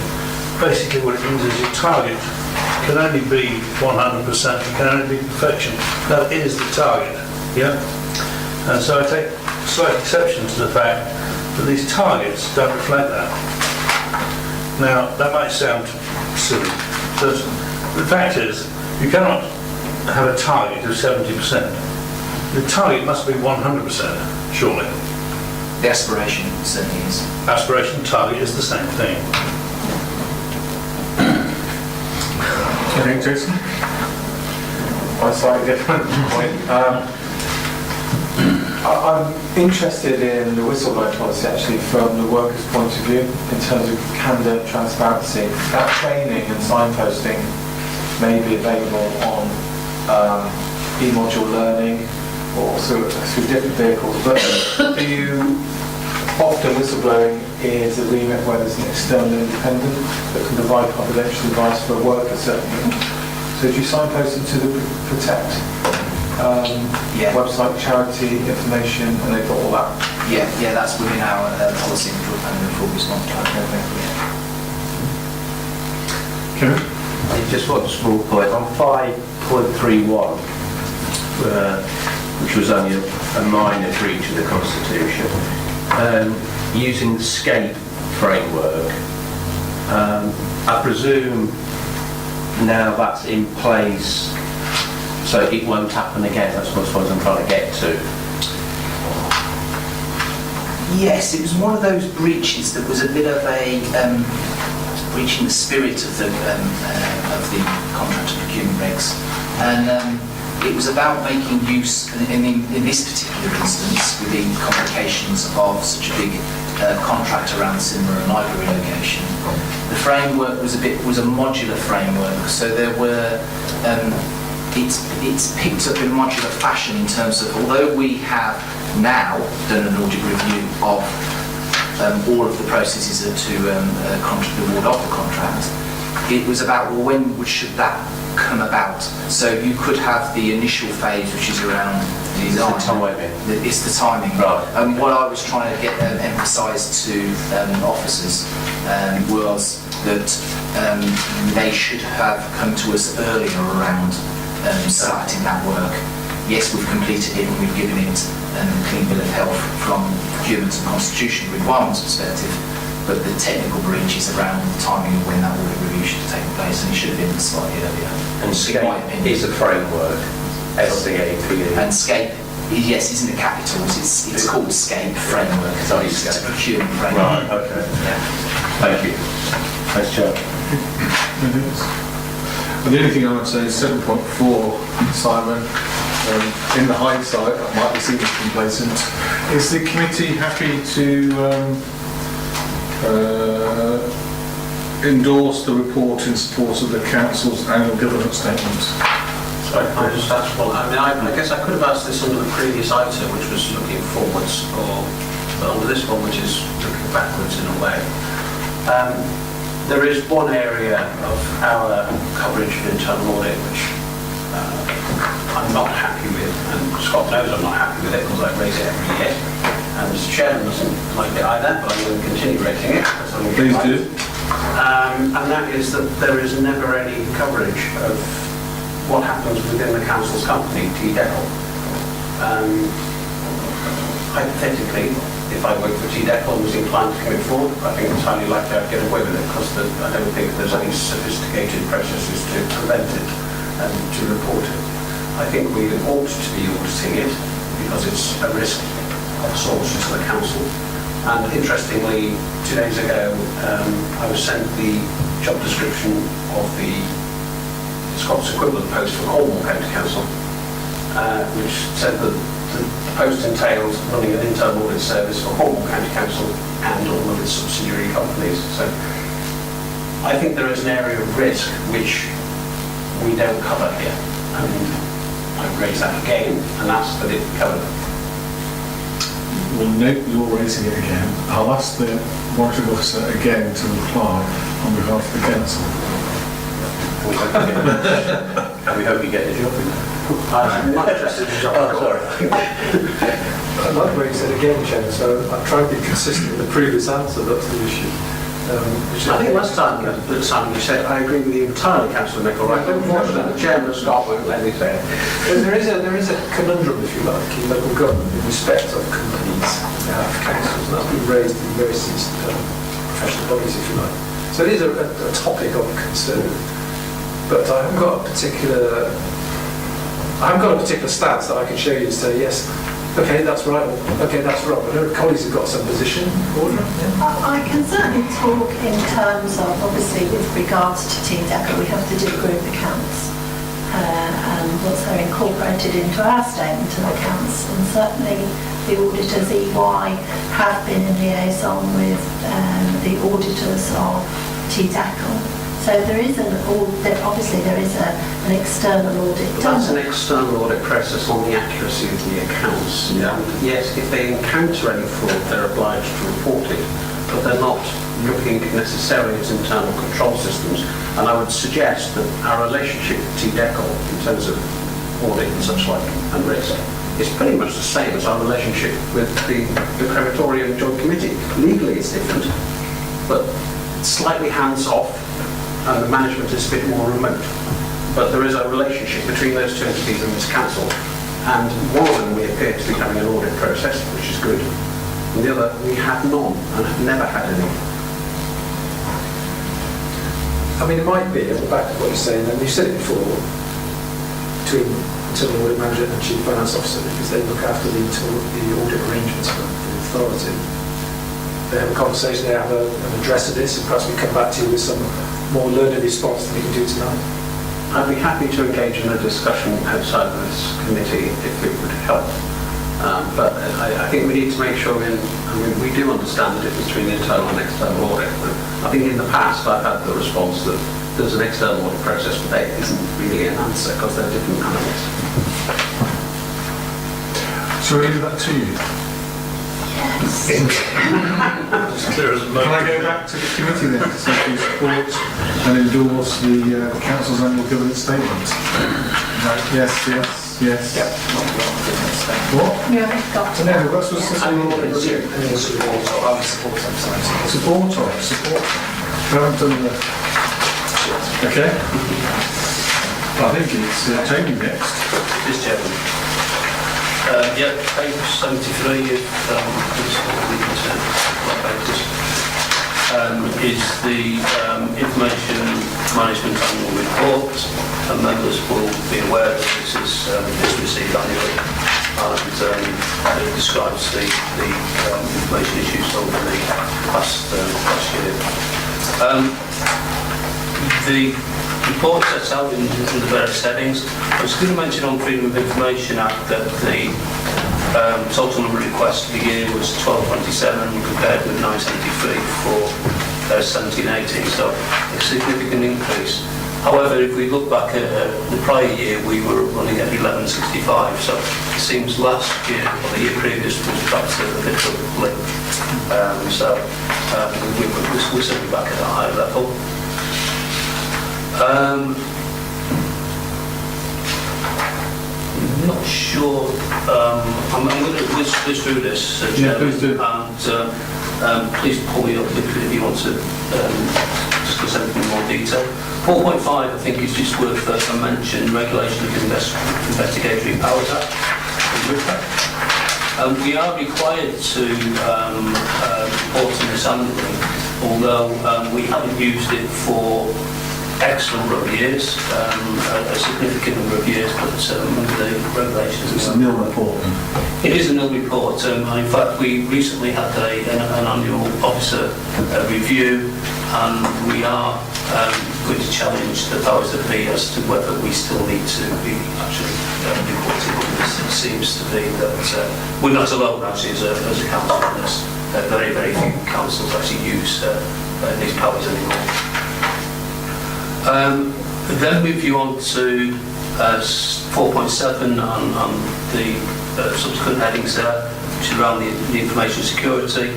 Basically what it means is your target can only be 100%, it can only be perfection. That is the target, yeah? And so I take slight exception to the fact that these targets don't reflect that. Now, that might sound silly, but the fact is, you cannot have a target of 70%. The target must be 100%, surely. The aspiration certainly is. Aspiration, target is the same thing. I think, Jason? On a slightly different point. I'm interested in the whistleblower policy actually from the workers' point of view in terms of candidate transparency. That training and signposting may be available on e-module learning or through different vehicles, but often whistleblowing is a remit where there's an external independent that can provide confidential advice for a worker certainly. So do you signpost into the Protect website, charity information, and they've got all that? Yeah, that's within our policy and full response plan. Just one small point. On 5.31, which was only a minor breach of the Constitution, using the SCAPE framework, I presume now that's in place so it won't happen again. That's what I'm trying to get to. Yes, it was one of those breaches that was a bit of a breaching the spirit of the contract and procurement regs, and it was about making use, in this particular instance, with the complications of such a big contract around cinema and library location. The framework was a modular framework, so there were. It's picked up in modular fashion in terms of, although we have now done an audit review of all of the processes to the award of the contract, it was about, well, when should that come about? So you could have the initial phase, which is around design. It's the timing. It's the timing. Right. And what I was trying to get emphasise to officers was that they should have come to us earlier around starting that work. Yes, we've completed it and we've given it a clean bill of health from procurement and constitutional requirements perspective, but the technical breach is around the timing of when that audit review should have taken place, and it should have been slightly earlier. And SCAPE is a framework, SCAPE. And SCAPE, yes, isn't it capitals? It's called SCAPE framework. So it's a procurement framework. Right, okay. Yeah. Thank you. Thanks, Chair. And the only thing I would say is 7.4, Simon, in the hindsight, that might be seen as complacent. Is the committee happy to endorse the report in support of the Council's annual governance statement? Sorry, can I just ask one? I guess I could have asked this under the previous item, which was looking forwards, but under this one, which is looking backwards in a way. There is one area of our coverage of internal audit which I'm not happy with, and Scott knows I'm not happy with it because I raise it every year. And Mr. Chairman doesn't like it either, but I'm going to continue raising it. Please do. And that is that there is never any coverage of what happens within the council's company, TDECL. Hypothetically, if I worked for TDECL and was inclined to commit fraud, I think it's highly likely I'd get away with it because I don't think there's any sophisticated processes to prevent it and to report it. I think we ought to be auditing it because it's a risk of sorts to the council. And interestingly, 2 days ago, I was sent the job description of the Scots equivalent post for Cornwall County Council, which said that the post entails running an internal audit service for Cornwall County Council and all of its subsidiary companies. So I think there is an area of risk which we don't cover here. And I raise that again and ask that it be covered. We'll note you're raising it again. I'll ask the monitoring officer again to reply on behalf of the council. And we hope you get the job. I'm not interested in the job. Oh, sorry. I like what you said again, Chairman, so I'm trying to be consistent with the previous answer, that's the issue. I think last time, Simon, you said, I agree with you entirely, Councillor Nicholl, right? Unfortunately, the Chairman of Scott won't let me say it. There is a conundrum, if you like, in local government in respect of companies and our councils, and that's been raised in various professional bodies, if you like. So it is a topic of concern, but I haven't got a particular stance that I can show you to say, yes, okay, that's right, or okay, that's wrong. I know colleagues have got some position. Audra? Yeah. I can certainly talk in terms of, obviously, with regards to TDECL, we have to do group accounts, and once they're incorporated into our statement of accounts, and certainly the auditors, EY, have been in liaison with the auditors of TDECL. So there is obviously there is an external audit done. That's an external audit process on the accuracy of the accounts. Yeah. And yes, if they encounter any fraud, they're obliged to report it, but they're not looking necessarily at internal control systems. And I would suggest that our relationship with TDECL in terms of audit and such like and risk is pretty much the same as our relationship with the Crematorium Joint Committee. Legally it's different, but slightly hands-off, and the management is a bit more remote. But there is a relationship between those two entities and this council, and one of them we appear to be having an audit process, which is good, and the other we have none and have never had any. I mean, it might be, at the back of what you're saying, and you said it before, between internal audit manager and chief finance officer, because they look after the audit arrangements for the authority. They have a conversation, they have an address of this, and perhaps we come back to you with some more learned response than we can do tonight. I'd be happy to engage in a discussion outside of this committee if it would help. But I think we need to make sure we do understand the difference between internal and external audit. I think in the past I've had the response that there's an external audit process, but that isn't really an answer because they're different animals. Shall we leave that to you? Yes. It's clear as a Can I go back to the committee then to simply support and endorse the Council's annual governance statement? Right. Yes, yes, yes. Yeah. What? Yeah, I've got No, that's what's Support, I would support websites. support. I haven't done the... Okay. I think it's Jamie next. Mr. Chairman. Yeah, page 73 is the Information Management Annual Report, and members will be aware that this is received annually, and it describes the information issues over the past year. The report sets out in the various headings. I was going to mention on Freedom of Information Act that the total number of requests for the year was 1227 compared with 973 for 1718, so a significant increase. However, if we look back at the prior year, we were running at 1165, so it seems last year, or the year previous, was perhaps a bit of a blip. We're certainly back at a high level. I'm not sure. I'm going to whiz through this, Chairman, please do. and please pull me up if you want to discuss anything in more detail. 4.5, I think, is just worth a mention, Regulation of Investigatory Powers Act. We are required to report on this annually, although we haven't used it for X number of years, a significant number of years, but under the regulations... It's a nil report. It is a nil report. In fact, we recently had an annual officer review, and we are going to challenge the powers that be as to whether we still need to be actually reporting on this. It seems to be that we're not alone, actually, as a council on this. Very, very few councils actually use these powers anymore. Then move you on to 4.7 on the subsequent headings there, which is around the information security.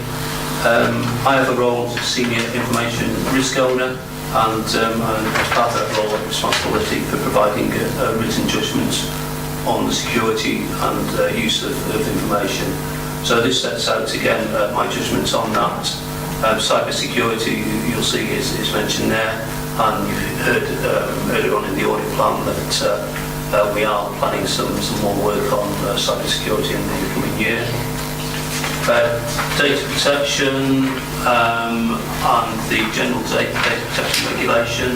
I have a role as senior information risk owner, and as part of that role, I have responsibility for providing written judgments on the security and use of information. So this sets out again my judgments on that. Cyber security, you'll see, is mentioned there. And you've heard earlier on in the audit plan that we are planning some more work on cyber security in the coming year. Data protection and the general data protection regulation.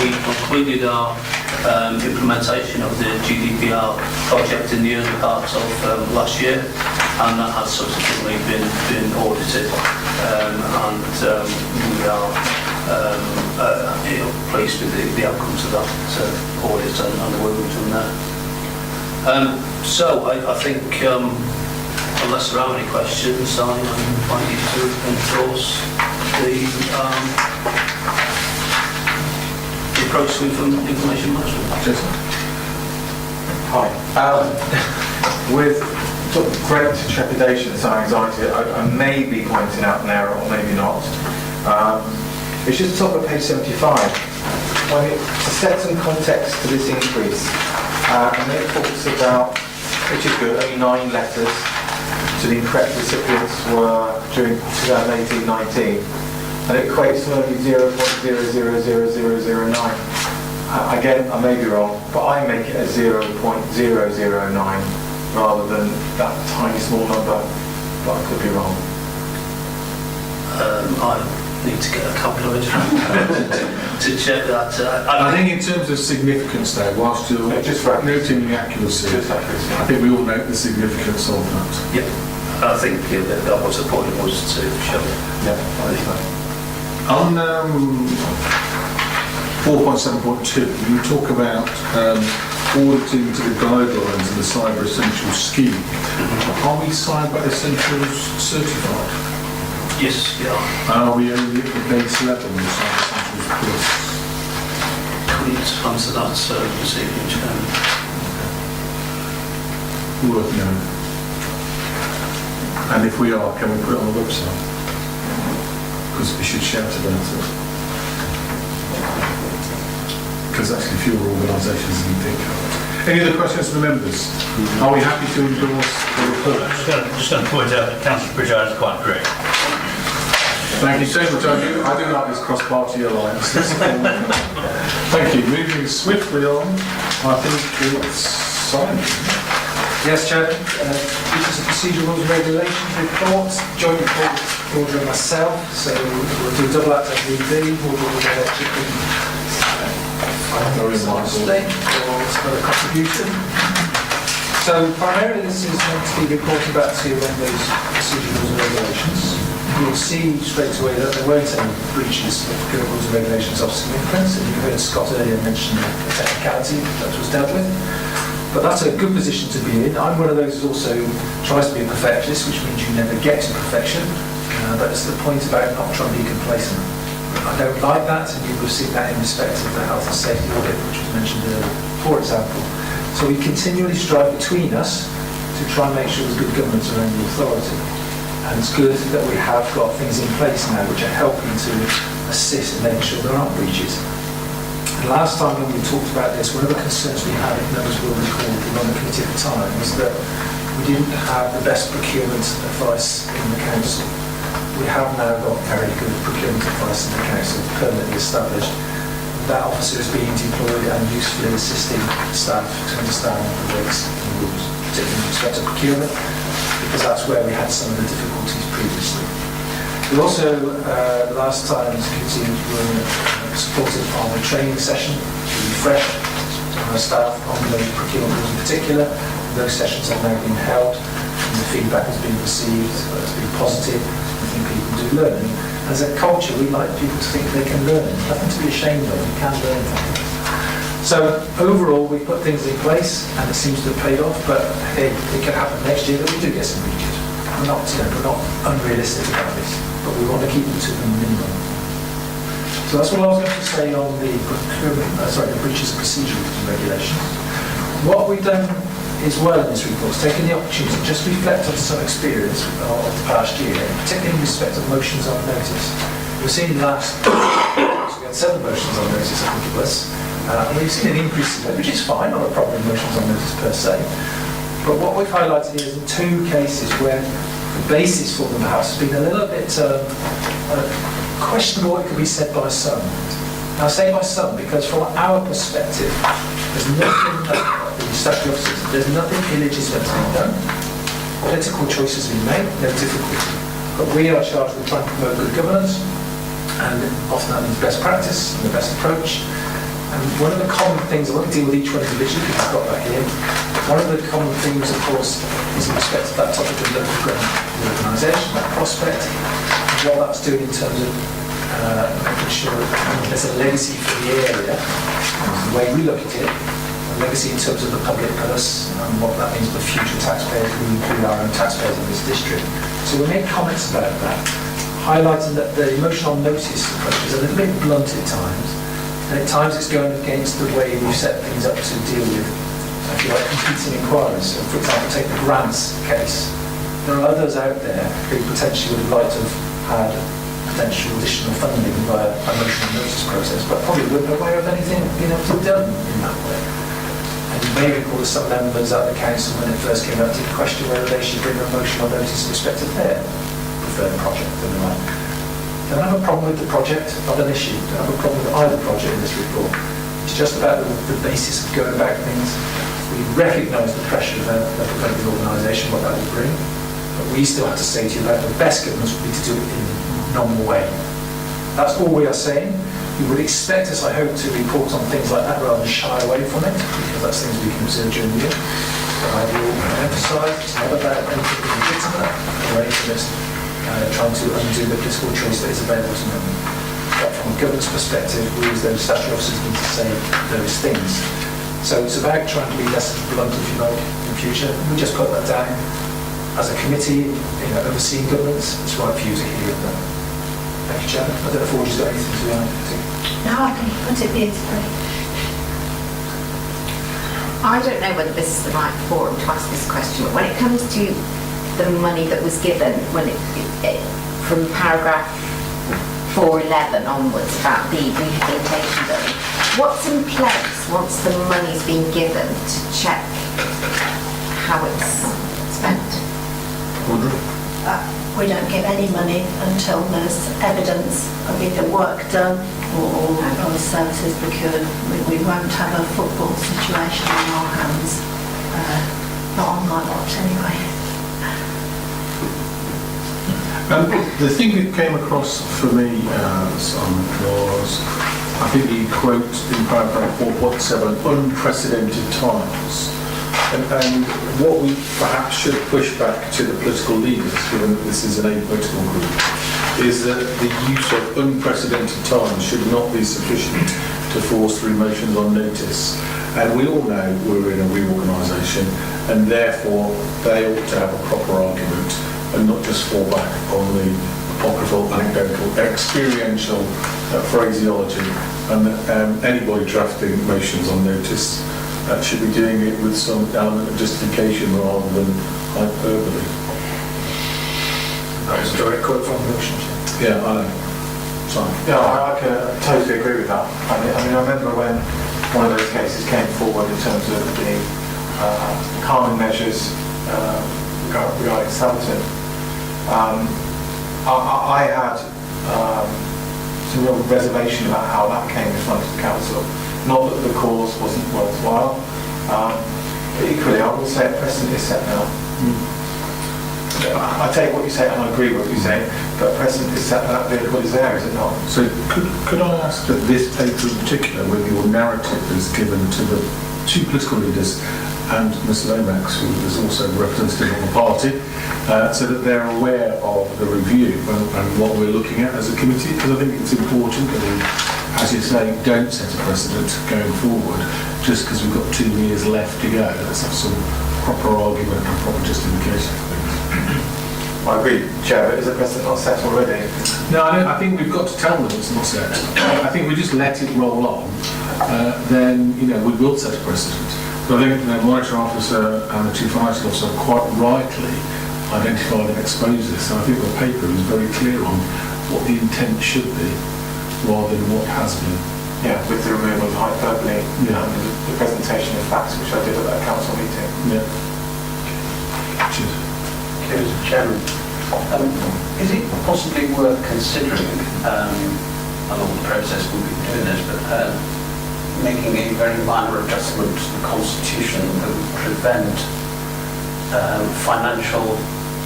We concluded our implementation of the GDPR project in the early part of last year, and that has subsequently been audited, and we are pleased with the outcomes of that audit and the work we've done there. So I think, unless there are any questions, I invite you to endorse the approach to information management. Jason? Hi. With sort of great trepidation and some anxiety, I may be pointing out an error, or maybe not. It's just top of page 75. To set some context to this increase, and it talks about, which is good, only 9 letters to the incorrect recipients were during 2018-19, and it equates to only 0.000009. Again, I may be wrong, but I make it a 0.009 rather than that tiny small number, but I could be wrong. I need to get a calculator to check that. I think in terms of significance though, whilst you're noting the accuracy, I think we all note the significance of that. Yeah, I think that was the point, was to show it. Yeah, On 4.7.2, you talk about auditing to the guidelines in the Cyber Essentials scheme. Are we Cyber Essentials certified? Yes, we are. Are we only at the base level of Cyber Essentials Plus? Couldn't answer that this evening, Chairman. Worth knowing. And if we are, can we put it on the website? Because we should shout about it. Because actually fewer organisations than you think. Any other questions from the members? Are we happy to endorse the report? Just going to point out that Councillor Pritchard is quite correct. Thank you so much. I do like this cross-party alliance. Thank you. Moving swiftly on, I think it's Simon. Yes, Chair. This is a procedural rules and regulations report, joint report order myself, so we'll do double act as need be, we'll do electric or another contribution. So primarily this is meant to be reporting back to you on those procedural rules and regulations. You'll see straight away that there weren't any breaches of current rules and regulations of significance, and you heard Scott earlier mention the technicality that was dealt with. But that's a good position to be in. I'm one of those who also tries to be a perfectionist, which means you never get to perfection. But it's the point about not trying to be complacent. I don't like that, and you will see that in respect of the health and safety audit, which was mentioned earlier, for example. So we continually strive between us to try and make sure there's good governance around the authority. And it's good that we have got things in place now which are helping to assist in making sure there aren't breaches. And last time when we talked about this, one of the concerns we had, if members will recall, we were on the committee at the time, was that we didn't have the best procurement advice in the council. We have now got very good procurement advice in the council, permanently established. That officer is being deployed and usefully assisting staff to understand the regs and rules, particularly with respect to procurement, because that's where we had some of the difficulties previously. We also, last time, as committee, were supported on a training session to refresh our staff on the procurement rules in particular. Those sessions have now been held, and the feedback has been received, it's been positive. I think people do learn. And as a culture, we like people to think they can learn. Nothing to be ashamed of, you can learn things. So overall, we put things in place, and it seems to have paid off, but hey, it can happen next year that we do get some breaches. We're not unrealistic about this, but we want to keep them to the minimum. So that's what I was going to say on the the breaches of procedural regulations. What we've done as well in this report is taken the opportunity to just reflect on some experience of the past year, particularly in respect of motions on notice. We've seen last we had 7 motions on notice, I think it was. We've seen an increase in it, which is fine, not a problem, motions on notice per se. But what we've highlighted here is in 2 cases where the basis for them perhaps has been a little bit questionable, it could be said by some. Now I say by some because from our perspective, there's nothing that the statutory officers, there's nothing illegitimate to be done. Political choices have been made, no difficulty. But we are charged with trying to promote good governance, and often that means best practice and the best approach. And one of the common things, I won't deal with each one individually because I've got that here. One of the common themes, of course, is in respect of that topic of local government organisation, that prospect, and what that's doing in terms of making sure that there's a legacy for the area, the way we look at it, a legacy in terms of the public purse and what that means for future taxpayers. We include our own taxpayers in this district. So we made comments about that, highlighting that the emotional notice approach is a little bit blunt at times, and at times it's going against the way we've set things up to deal with, if you like, competing inquiries. So for example, take the grants case. There are others out there who potentially would like to have had potential additional funding via a motion notice process, but probably weren't aware of anything being able to be done in that way. And you may recall that some members at the council, when it first came out, did question whether they should bring a motion on notice in respect of their preferred project and the like. Don't have a problem with the project, not an issue. Don't have a problem with either project in this report. It's just about the basis of going about things. We recognise the pressure of a local government organisation, what that will bring, but we still have to say to you that the best governance would be to do it in a normal way. That's all we are saying. You would expect us, I hope, to report on things like that rather than shy away from it, because that's things we can observe during the year. But I will emphasise it's not about anything illegitimate or anything that's trying to undo the political choice that is available to them. But from a governance perspective, we as those statutory officers need to say those things. So it's about trying to be less blunt, if you like, in the future. We just put that down. As a committee, overseeing governance, it's right for you to hear that. Thank you, Chairman. I don't know if Audrey's got anything to add. No, I think you put it beautifully. I don't know whether this is the right forum to ask this question, but when it comes to the money that was given when from paragraph 411 onwards about the rehabilitation bill, What's in place once the money's been given to check how it's spent? We don't give any money until there's evidence of either work done or other services procured. We won't have a football situation on our hands, not on my watch anyway. The thing that came across for me, Simon, was, I think you quote in paragraph 4.7, unprecedented times. And what we perhaps should push back to the political leaders, given that this is an apolitical group, is that the use of unprecedented times should not be sufficient to force through motions on notice. And we all know we're in a reorganisation, and therefore they ought to have a proper argument and not just fall back on the apocryphal, anecdotal, experiential phraseology. And anybody drafting motions on notice should be doing it with some element of justification rather than hyperbole. That was a direct quote from the motion. Yeah, I know. Sorry. Yeah, I can totally agree with that. I mean, I remember when one of those cases came forward in terms of the calming measures regarding Southampton. I had some real reservation about how that came in front of the council. Not that the cause wasn't worthwhile. But equally, I will say a precedent is set now. I take what you say and I agree with what you say, but precedent is set, that vehicle is there, is it not? So could I ask that this paper in particular, whether your narrative is given to the two political leaders and Mr. Lomax, who is also representative of the party, so that they're aware of the review and what we're looking at as a committee, because I think it's important that we, as you say, don't set a precedent going forward just because we've got 2 years left to go. Let's have some proper argument and proper justification for things. I agree, Chair, but is the precedent not set already? No, I think we've got to tell them it's not set. I think we just let it roll on, then, we will set a precedent. But I think the monitoring officer and the chief financial officer quite rightly identified and exposed this, and I think the paper is very clear on what the intent should be rather than what has been. Yeah, with the removal of hyperbole Yeah. and the presentation of facts, which I did at that council meeting. Yeah. Cheers. Mr. Chairman, is it possibly worth considering, along the process we'll be doing this, but making a very minor adjustment to the Constitution that would prevent financial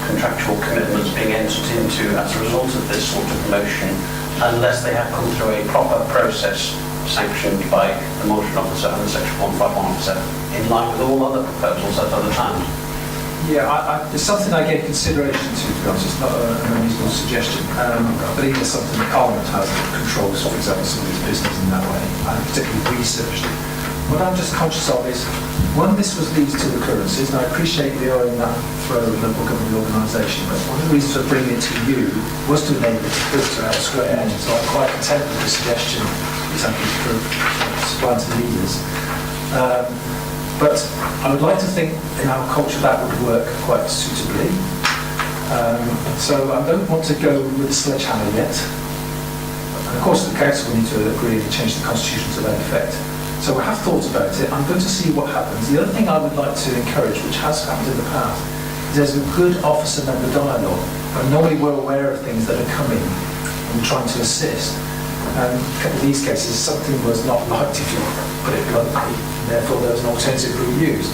contractual commitments being entered into as a result of this sort of motion, unless they have come through a proper process sanctioned by the monitoring officer and the Section 151 officer, in line with all other proposals at other times? Yeah, it's something I gave consideration to be honest. It's not an unreasonable suggestion. I believe it's something that Parliament has that controls, for example, somebody's business in that way, and particularly researched it. What I'm just conscious of is, when this was these two occurrences, and I appreciate we are in that throw of local government organisation, but one of the reasons for bringing it to you was to enable it to filter elsewhere, so I'm quite content with the suggestion, exactly for supplying to the leaders. But I would like to think in our culture that would work quite suitably. So I don't want to go with the sledgehammer yet. And of course the council will need to agree to change the constitution to that effect. So I have thought about it. I'm going to see what happens. The other thing I would like to encourage, which has happened in the past, is there's a good officer-member dialogue. And normally we're aware of things that are coming and we're trying to assist. And in these cases, something was not liked, if you put it bluntly, therefore there was an alternative route used.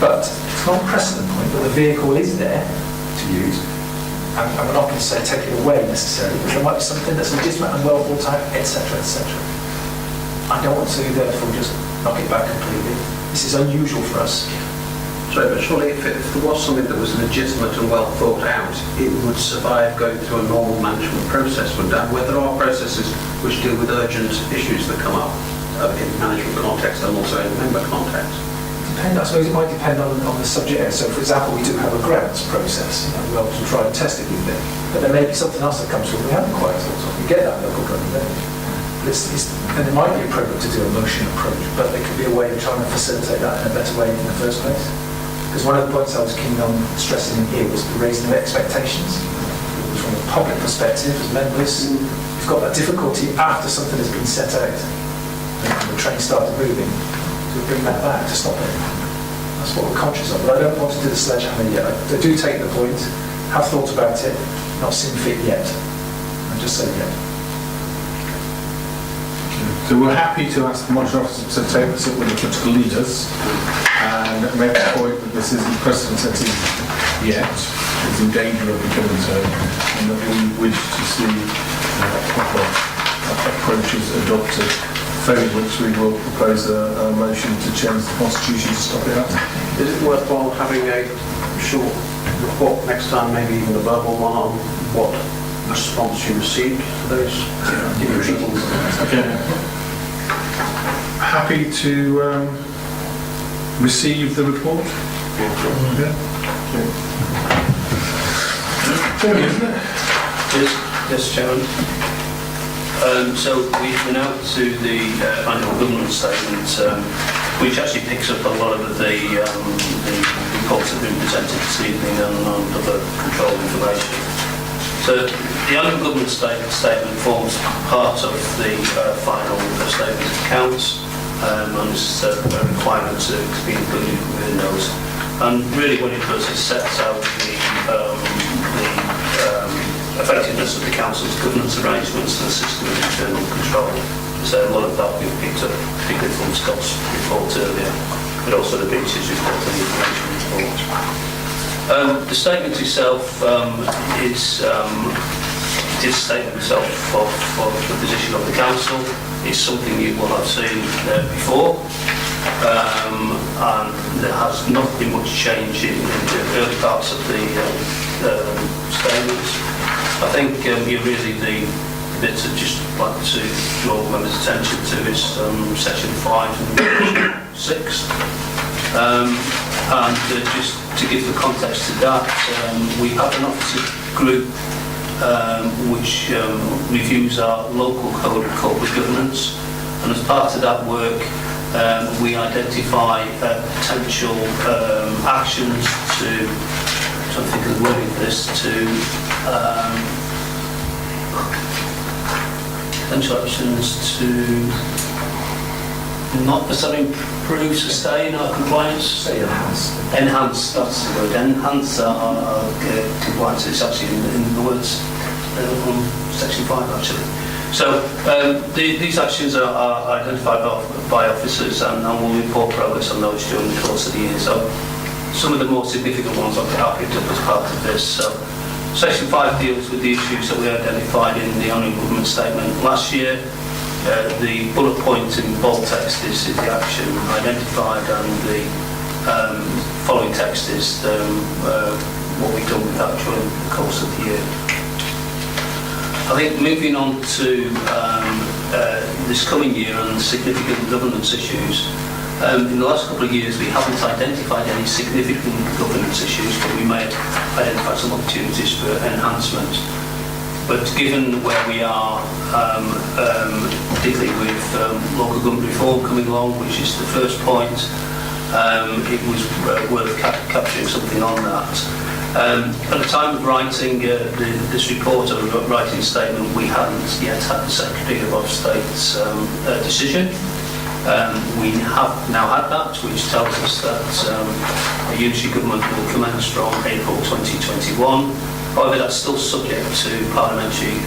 But it's not a precedent point, but the vehicle is there to use. And we're not going to say take it away necessarily, but there might be something that's legitimate and well thought out, etc., etc. I don't want to therefore just knock it back completely. This is unusual for us. Sorry, but surely if there was something that was legitimate and well thought out, it would survive going through a normal management process, would that? Where there are processes which deal with urgent issues that come up in management context and also in member context. I suppose it might depend on the subject area. So for example, we do have a grants process, we often try and test it with it. But there may be something else that comes through we haven't quite thought of. We get that local government. And it might be appropriate to do a motion approach, but there could be a way of trying to facilitate that in a better way in the first place. Because one of the points I was keen on stressing in here was the raising of expectations. From a public perspective, as members, we've got that difficulty after something has been set out. and the train started moving, to bring that back, to stop it. That's what we're conscious of. But I don't want to do the sledgehammer yet. I do take the point, have thought about it, not seen fit yet. I just say yet. So we're happy to ask the monitoring officer to take this up with the critical leaders and make the point that this isn't precedent setting yet, it's in danger of becoming so, and that we wish to see proper approaches adopted, failing which we will propose a motion to change the constitution to stop it happening. Is it worthwhile having a short report next time, maybe even a verbal one, on what response you received to those reasons? Okay. Happy to receive the report? Yeah. Jeremy, isn't it? Yes, Chairman. So we've been out to the annual government statement, which actually picks up a lot of the reports that have been presented this evening and other control information. So the annual government statement forms part of the final statement of accounts, and there's a requirement to be included within those. And really what it does is sets out the effectiveness of the council's governance arrangements and the system of internal control. So a lot of that we've picked up, particularly from Scott's report earlier, but also the Beach's report and the information report. The statement itself is a statement itself of the position of the council. It's something you will have seen before, and there has not been much change in the early parts of the statements. I think really the bits I'd just like to draw members' attention to is section 5 and 6. And just to give the context to that, we have an officer group which reviews our local code of corporate governance, and as part of that work we identify potential actions to, I'm trying to think of the wording for this, potential actions to not necessarily improve, sustain our compliance. Say enhance. Enhance, that's the word. Enhance our compliance. It's actually in the words on section 5 actually. So these actions are identified by officers, and we'll report progress on those during the course of the year. So some of the more significant ones I've picked up as part of this. So section 5 deals with the issues that we identified in the annual government statement last year. The bullet point in bold text is the action identified, and the following text is what we've done with that during the course of the year. I think moving on to this coming year and significant governance issues, in the last couple of years we haven't identified any significant governance issues, but we may identify some opportunities for enhancement. But given where we are, particularly with local government reform coming along, which is the first point, it was worth capturing something on that. At the time of writing this report, or writing statement, we hadn't yet had the Secretary of State's decision. We have now had that, which tells us that a unitary government will commence from April 2021. However, that's still subject to parliamentary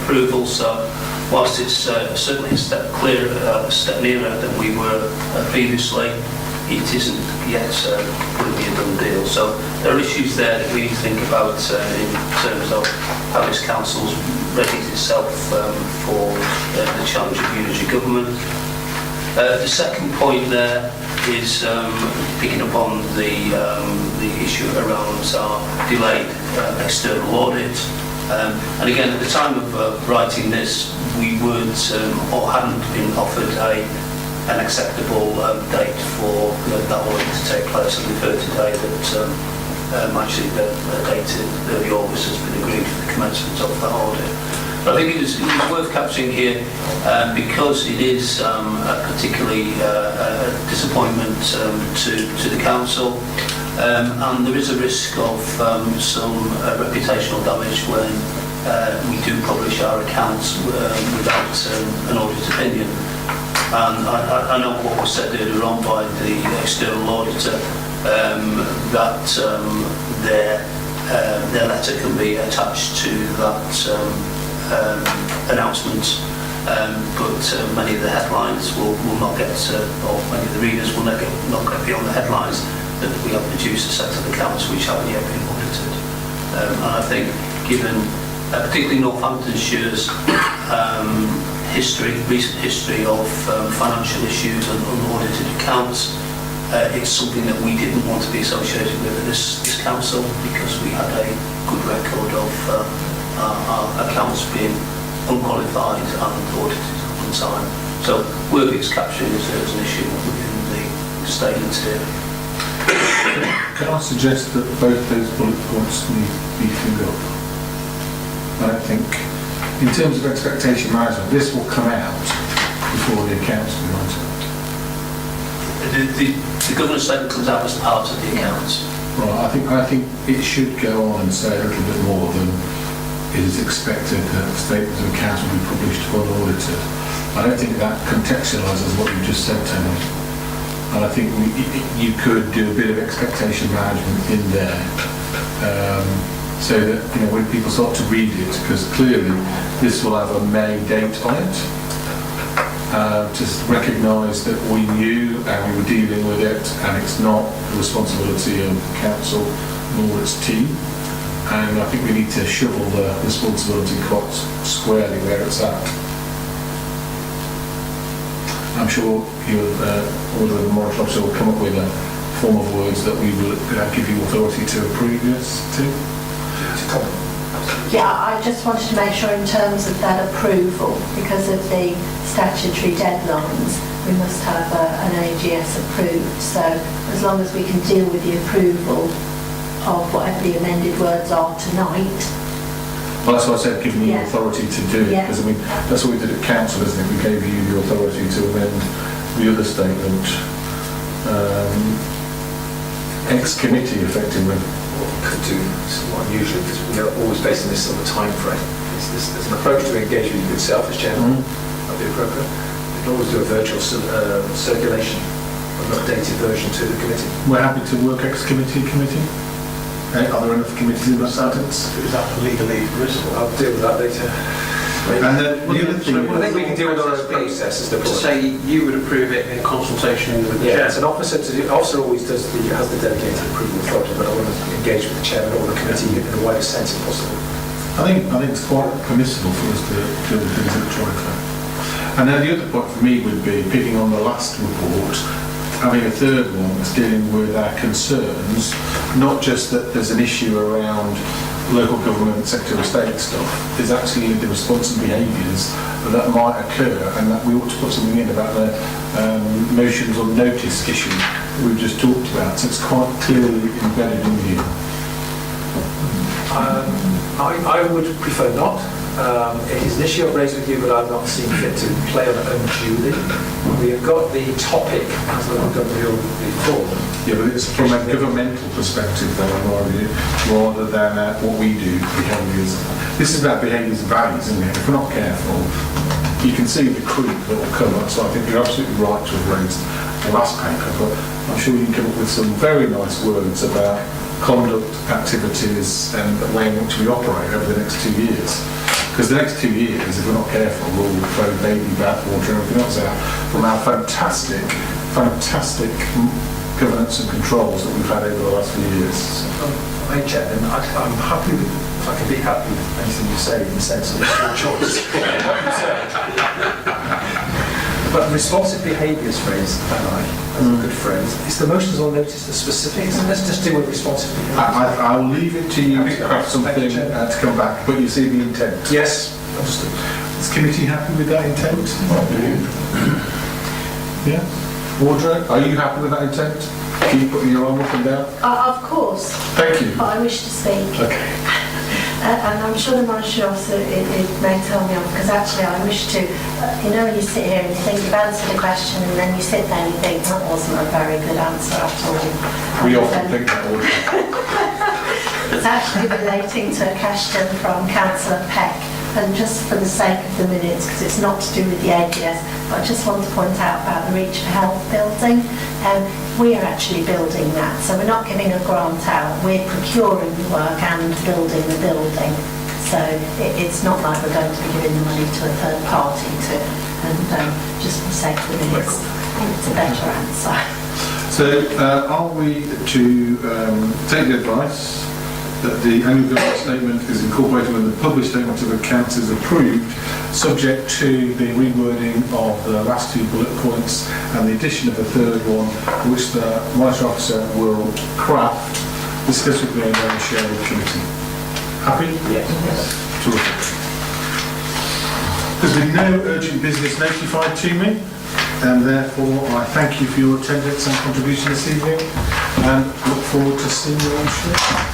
approval, so whilst it's certainly a step nearer than we were previously, it isn't yet going to be a done deal. So there are issues there that we need to think about in terms of how this council's readied itself for the challenge of unitary government. The second point there is picking up on the issue around our delayed external audit. And again, at the time of writing this, we would or hadn't been offered an acceptable date for that audit to take place, and we've heard today that actually the date in early August has been agreed for the commencement of that audit. But I think it is worth capturing here because it is particularly a disappointment to the council, and there is a risk of some reputational damage when we do publish our accounts without an audit opinion. And I know what was said earlier on by the external auditor, that their letter can be attached to that announcement, but many of the headlines will not get, or many of the readers will not get beyond the headlines that we have produced a set of accounts which haven't yet been audited. And I think, given particularly Northamptonshire's recent history of financial issues and unaudited accounts, it's something that we didn't want to be associated with at this council, because we had a good record of our accounts being unqualified and audited on time. So Worthing's capturing this as an issue within the statements here. Can I suggest that both those bullet points need beefing up? I don't think, in terms of expectation management, this will come out before the accounts will write The governance statement comes out as part of the accounts. Right, I think it should go on and say a little bit more than it is expected that statements of accounts will be published unaudited. I don't think that contextualises what you just said, Tony. And I think you could do a bit of expectation management in there, so that when people start to read it, because clearly this will have a May date on it, just recognise that we knew and we were dealing with it, and it's not the responsibility of the council nor its team. And I think we need to shovel the responsibility quite squarely where it's at. I'm sure Order of the Monitoring Officer will come up with a form of words that we will give you authority to approve this to. Yeah, I just wanted to make sure in terms of that approval, because of the statutory deadlines, we must have an AGS approved. So as long as we can deal with the approval of whatever the amended words are tonight. Well, that's what I said, giving you authority to do it, Yeah. because that's what we did at council, isn't it? We gave you the authority to amend the other statement, ex-committee effectively. What we could do, somewhat unusual, because we are always based on this sort of time frame. There's an approach to engage with you itself as chairman. That'd be appropriate. We can always do a virtual circulation of an updated version to the committee. We're happy to work ex-committee. Are there enough committees in that sentence? Is that legally permissible? I'll deal with that later. And the other thing, I think we can deal with our own process as the To say you would approve it in consultation with the chair. it's an officer officer always has the dedicated approval authority, but I want to engage with the chairman or the committee in a wider sense if possible. I think it's quite permissible for us to deal with things electronically. And then the other point for me would be, picking on the last report, having a third one that's dealing with our concerns, not just that there's an issue around local government, Secretary of State stuff, there's actually the responsive behaviours that might occur, and that we ought to put something in about the motions on notice issue that we've just talked about, so it's quite clearly embedded in here. I would prefer not. It is an issue I've raised with you, but I've not seen fit to play on it unduly. We have got the topic as the government before. Yeah, but it's from a governmental perspective, though, in my view, rather than what we do, behaviours. This is about behaviours and values, isn't it? If we're not careful, you can see the creep that will come up. So I think you're absolutely right to have raised the last paper, but I'm sure you can come up with some very nice words about conduct, activities, and the way in which we operate over the next 2 years. Because the next 2 years, if we're not careful, we'll throw baby bathwater and everything else out from our fantastic governance and controls that we've had over the last few years. Hey, Chair, and I'm happy with, if I can be happy with anything you say in the sense of it's your choice. But responsive behaviours phrase, I like, that's a good phrase. Is the motions on notice the specifics? Let's just deal with responsive behaviours. I'll leave it to you to have something to come back, but you see the intent. Yes, understood. Is committee happy with that intent? Yeah? Wardrobe, are you happy with that intent? Keep putting your arm up and down? Of course, Thank you. but I wish to speak. Okay. And I'm sure the monitoring officer it may tell me off, because actually I wish to, when you sit here and you think you've answered a question and then you sit there and you think that wasn't a very good answer at all. We often think that all the time. It's actually relating to a question from Councillor Peck and just for the sake of the minutes, because it's not to do with the APS, but I just want to point out about the Reach for Health building. We are actually building that, so we're not giving a grant out, we're procuring the work and building the building. So it's not like we're going to be giving the money to a third party to, and just for the sake of the minutes, I think it's a better answer. So are we to take the advice that the annual government statement is incorporated when the published statement of accounts is approved, subject to the rewording of the last 2 bullet points and the addition of a third one, which the monitoring officer will craft, discuss with me and then share with the committee? Happy? Yes. Terrific. There's been no urgent business notified to me, and therefore I thank you for your attendance and contribution this evening, and look forward to seeing you all shortly.